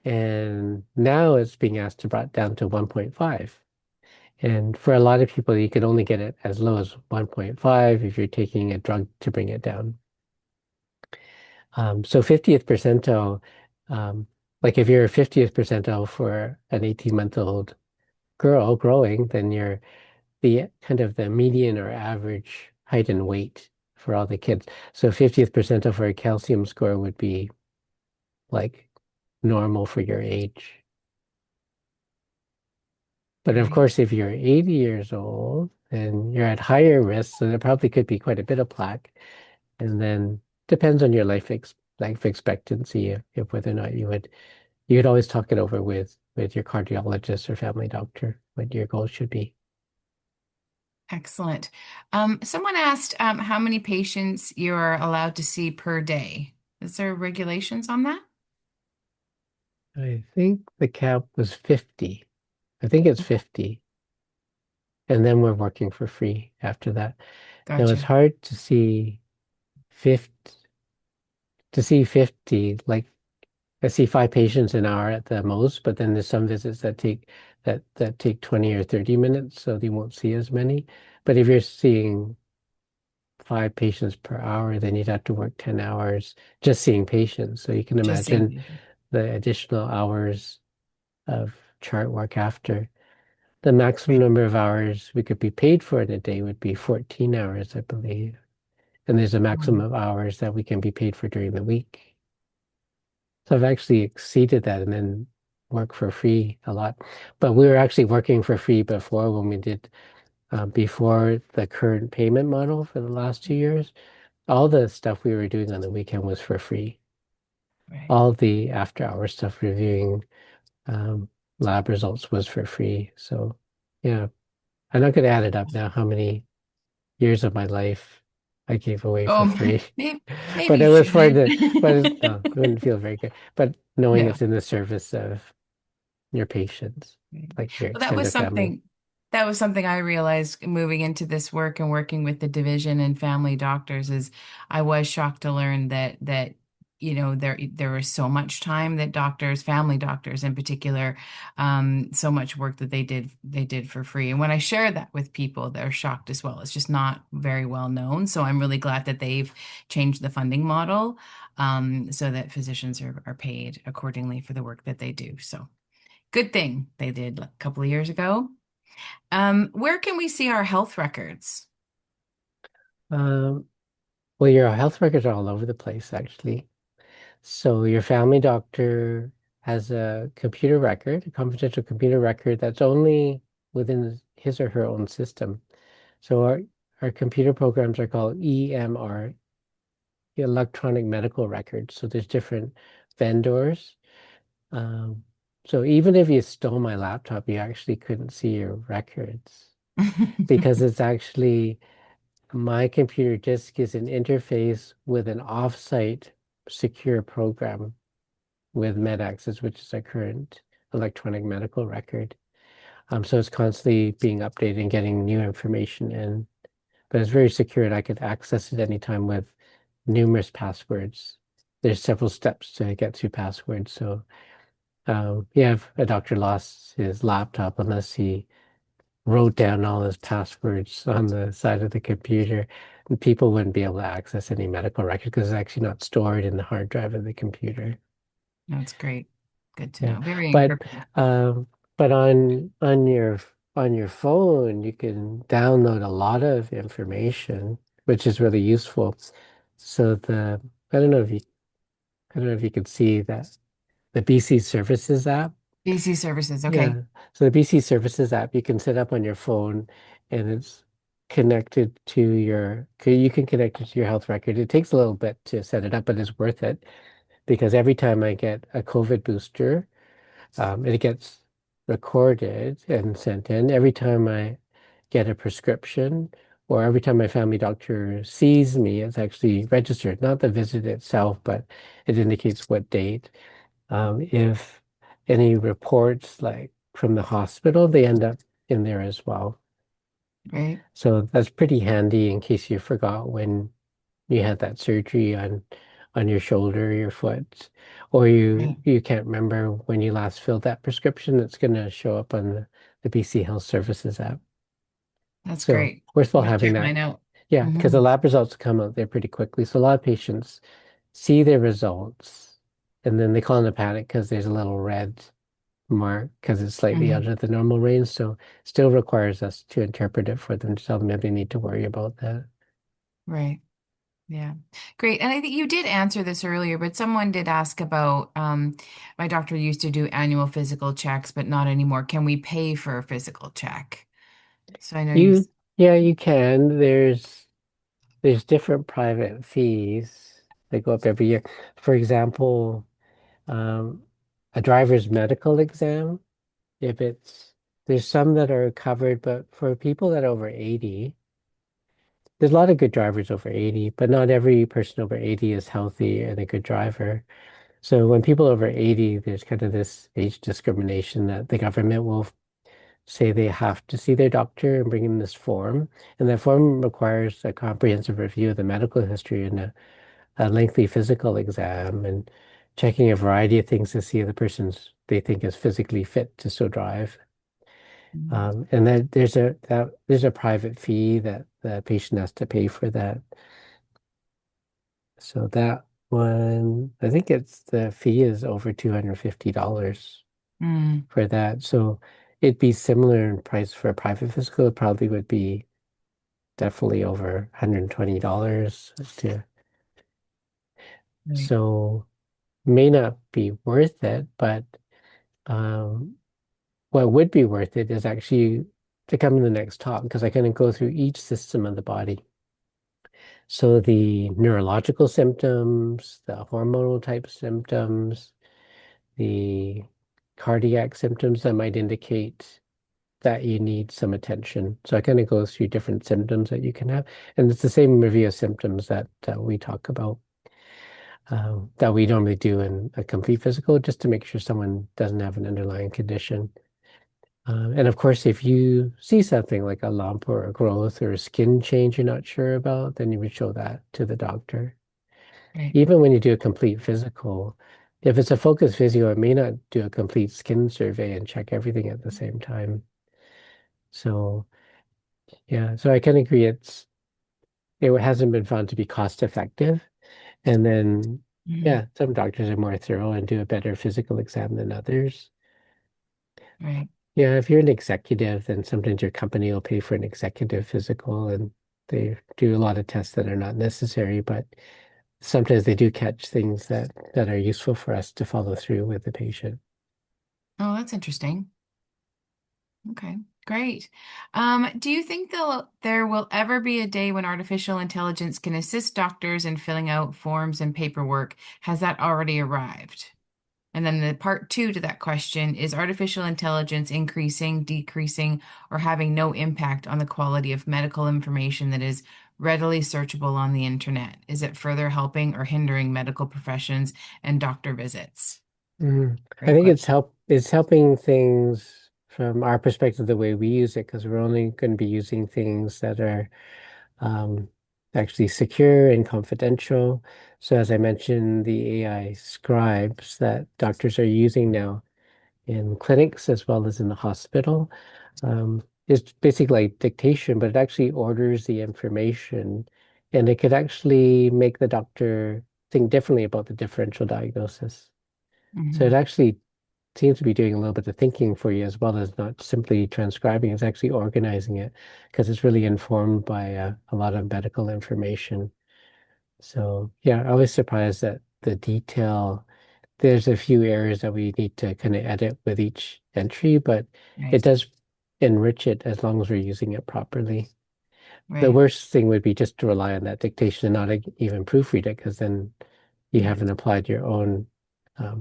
And now it's being asked to brought down to 1.5. And for a lot of people, you can only get it as low as 1.5 if you're taking a drug to bring it down. So 50th percentile, um, like if you're 50th percentile for an 18-month-old girl growing, then you're the kind of the median or average height and weight for all the kids. So 50th percentile for a calcium score would be like normal for your age. But of Right. course, if you're 80 years old, then you're at higher risk, so there probably could be quite a bit of plaque. And then depends on your life expectancy if whether or not you would always talk it over with your cardiologist or family doctor what your goal should be. Excellent. Someone asked how many patients you're allowed to see per day. Is there regulations on that? I think the cap was 50. I think it's 50. And then we're working for free after that. Now it's Gotcha. hard to see 50, like I see 5 patients an hour at the most, but then there's some visits that take 20 or 30 minutes, so they won't see as many. But if you're seeing 5 patients per hour, then you'd have to work 10 hours just seeing patients. So you can Just seeing imagine patients. the additional hours of chart work after. The maximum Right. number of hours we could be paid for in a day would be 14 hours, I believe. And there's a maximum Wow. of hours that we can be paid for during the week. So I've actually exceeded that and then work for free a lot. But we were actually working for free before when we did before the current payment model for the last 2 years. All the stuff we were doing on the weekend was for free. Right. All the after hour stuff, reviewing um, lab results was for free. So yeah, I'm not going to add it up now how many years of my life I gave away for Oh, free. maybe But you it was for shouldn't. the, but no, it wouldn't feel very good. But knowing No. it's in the service of your patients, Right. like your Well, that was extended family. something I realized moving into this work and working with the division and family doctors is I was shocked to learn that there was so much time that doctors, family doctors in particular, so much work that they did for free. And when I share that with people, they're shocked as well. It's just not very well known. So I'm really glad that they've changed the funding model, so that physicians are paid accordingly for the work that they do. So. Good thing they did a couple of years ago. Where can we see our health records? Um, well, your health records are all over the place, actually. So your family doctor has a computer record, a confidential computer record that's only within his or her own system. So our computer programs are called EMR, electronic medical records. So there's different vendors. Um, so even if you stole my laptop, you actually couldn't see your records because it's actually my computer disk is an interface with an offsite secure program with MedAccess, which is our current electronic medical record. So it's constantly being updated and getting new information in, but it's very secure and I could access it anytime with numerous passwords. There's several steps to get through passwords. So yeah, if a doctor lost his laptop unless he wrote down all his passwords on the side of the computer, and people wouldn't be able to access any medical record because it's actually not stored in the hard drive of the computer. That's great. Good to Yeah, know. Very but encrypted. but on your phone, you can download a lot of information, which is really useful. So I don't know if you I don't know if you can see that the BC Services app. BC services. Okay. Yeah. So the BC Services app you can set up on your phone and it's connected to you can connect it to your health record. It takes a little bit to set it up, but it's worth it because every time I get a COVID booster, it gets recorded and sent in. Every time I get a prescription or every time my family doctor sees me, it's actually registered, not the visit itself, but it indicates what date. If any reports like from the hospital, they end up in there as well. Right. So that's pretty handy in case you forgot when you had that surgery on your shoulder, your foot, or you Right. you can't remember when you last filled that prescription, it's going to show up on the BC Health Services app. That's So great. worthwhile I'm gonna having check that. mine out. Yeah, because the Hmm. lab results come out there pretty quickly. So a lot of patients see their results and then they call in a panic because there's a little red mark because it's slightly Hmm. out of the normal range. So still requires us to interpret it for them to tell them if they need to worry about that. Right. Yeah. Great. And I think you did answer this earlier, but someone did ask about my doctor used to do annual physical checks, but not anymore. Can we pay for a physical check? So I know you. You, yeah, you can. There's different private fees that go up every year. For example, um, a driver's medical exam, if it's there's some that are covered, but for people that are over 80, there's a lot of good drivers over 80, but not every person over 80 is healthy and a good driver. So when people over 80, there's kind of this age discrimination that the government will say they have to see their doctor and bring in this form. And that form requires a comprehensive review of the medical history and a lengthy physical exam and checking a variety of things to see if the person's they think is physically fit to still drive. Mhm. And then there's a private fee that the patient has to pay for that. So that one, I think it's the fee is over $250 Mm, for that. So it'd be similar in price for a private physical. It probably would be definitely over $120 to, right. so may not be worth it, but um, what would be worth it is actually to come in the next talk because I kind of go through each system of the body. So the neurological symptoms, the hormonal type symptoms, the cardiac symptoms that might indicate that you need some attention. So I kind of go through different symptoms that you can have. And it's the same review of symptoms that we talk about that we normally do in a complete physical, just to make sure someone doesn't have an underlying condition. And of course, if you see something like a lump or a growth or a skin change you're not sure about, then you would show that to the doctor. Right. Even when you do a complete physical, if it's a focus physio, it may not do a complete skin survey and check everything at the same time. So yeah, so I can agree it hasn't been found to be cost effective. And then Mhm. yeah, some doctors are more thorough and do a better physical exam than others. Right. Yeah, if you're an executive, then sometimes your company will pay for an executive physical and they do a lot of tests that are not necessary, but sometimes they do catch things that are useful for us to follow through with the patient. Oh, that's interesting. Okay, great. Do you think there will ever be a day when artificial intelligence can assist doctors in filling out forms and paperwork? Has that already arrived? And then the part two to that question is artificial intelligence increasing, decreasing, or having no impact on the quality of medical information that is readily searchable on the internet? Is it further helping or hindering medical professions and doctor visits? I Great think question. it's helping things from our perspective the way we use it because we're only going to be using things that are um, actually secure and confidential. So as I mentioned, the AI scribes that doctors are using now in clinics as well as in the hospital. It's basically like dictation, but it actually orders the information and it could actually make the doctor think differently about the differential diagnosis. So it Hmm. actually seems to be doing a little bit of thinking for you as well as not simply transcribing, it's actually organizing it because it's really informed by a lot of medical information. So yeah, I was surprised that the detail, there's a few areas that we need to kind of edit with each entry, but it Right, does enrich it as long as we're using it properly. The right. worst thing would be just to rely on that dictation and not even proofread it, because then you Yeah, haven't applied your own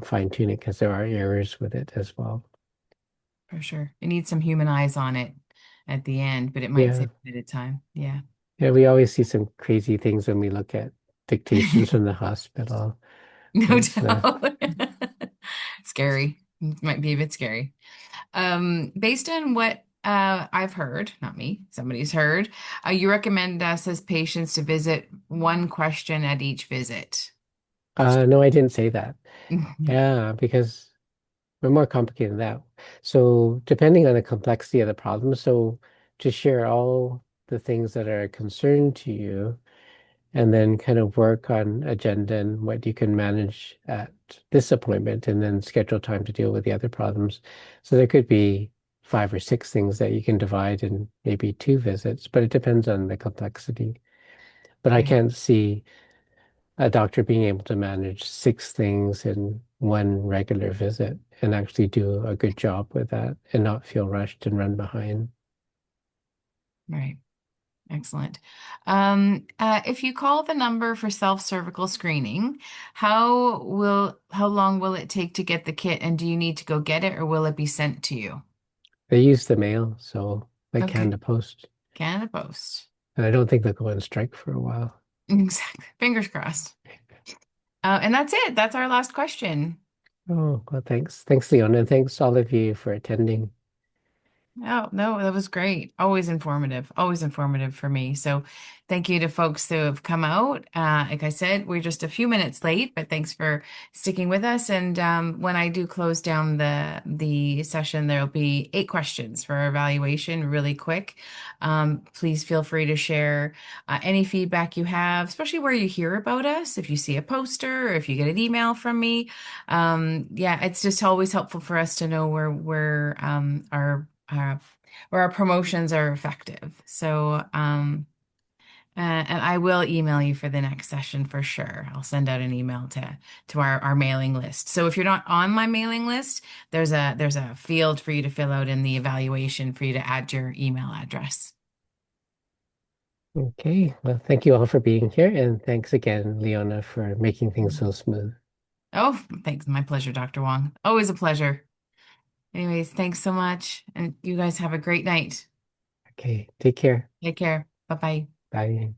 fine tuning, because there are errors with it as well. for sure. It needs some human eyes on it at the end, but it might Yeah. save a bit of time. Yeah. Yeah, we always see some crazy things when we look at dictations from the hospital. No It's doubt. Scary. It might be a bit scary. Based on what I've heard, not me, somebody's heard, you recommend us as patients to visit one question at each visit. No, I didn't say that. Yeah, because we're more complicated than that. So depending on the complexity of the problem, so to share all the things that are a concern to you, and then kind of work on agenda and what you can manage at this appointment, and then schedule time to deal with the other problems. So there could be 5 or 6 things that you can divide in maybe 2 visits, but it depends on the complexity. But I Right, can't see a doctor being able to manage 6 things in one regular visit and actually do a good job with that and not feel rushed and run behind. right. Excellent. If you call the number for self-cervical screening, how long will it take to get the kit, and do you need to go get it or will it be sent to you? They use the mail, so like Okay. Canada Post. Canada Post. And I don't think they'll go on strike for a while. Exactly. Fingers crossed. And that's it. That's our last question. Oh, well, thanks. Thanks, Leona, and thanks all of you for attending. Oh, no, that was great. Always informative for me. So thank you to folks who have come out. Like I said, we're just a few minutes late, but thanks for sticking with us. And when I do close down the session, there'll be 8 questions for evaluation really quick. Please feel free to share any feedback you have, especially where you hear about us. If you see a poster or if you get an email from me, yeah, it's just always helpful for us to know where our promotions are effective. So, and I will email you for the next session for sure. I'll send out an email to our mailing list. So if you're not on my mailing list, there's a field for you to fill out in the evaluation for you to add your email address. Okay, well, thank you all for being here, and thanks again, Leona, for making things so smooth. Oh, thanks. My pleasure, Dr. Wong. Always a pleasure. Anyways, thanks so much. And you guys have a great night. Okay, take care. Take care. Bye-bye. Bye.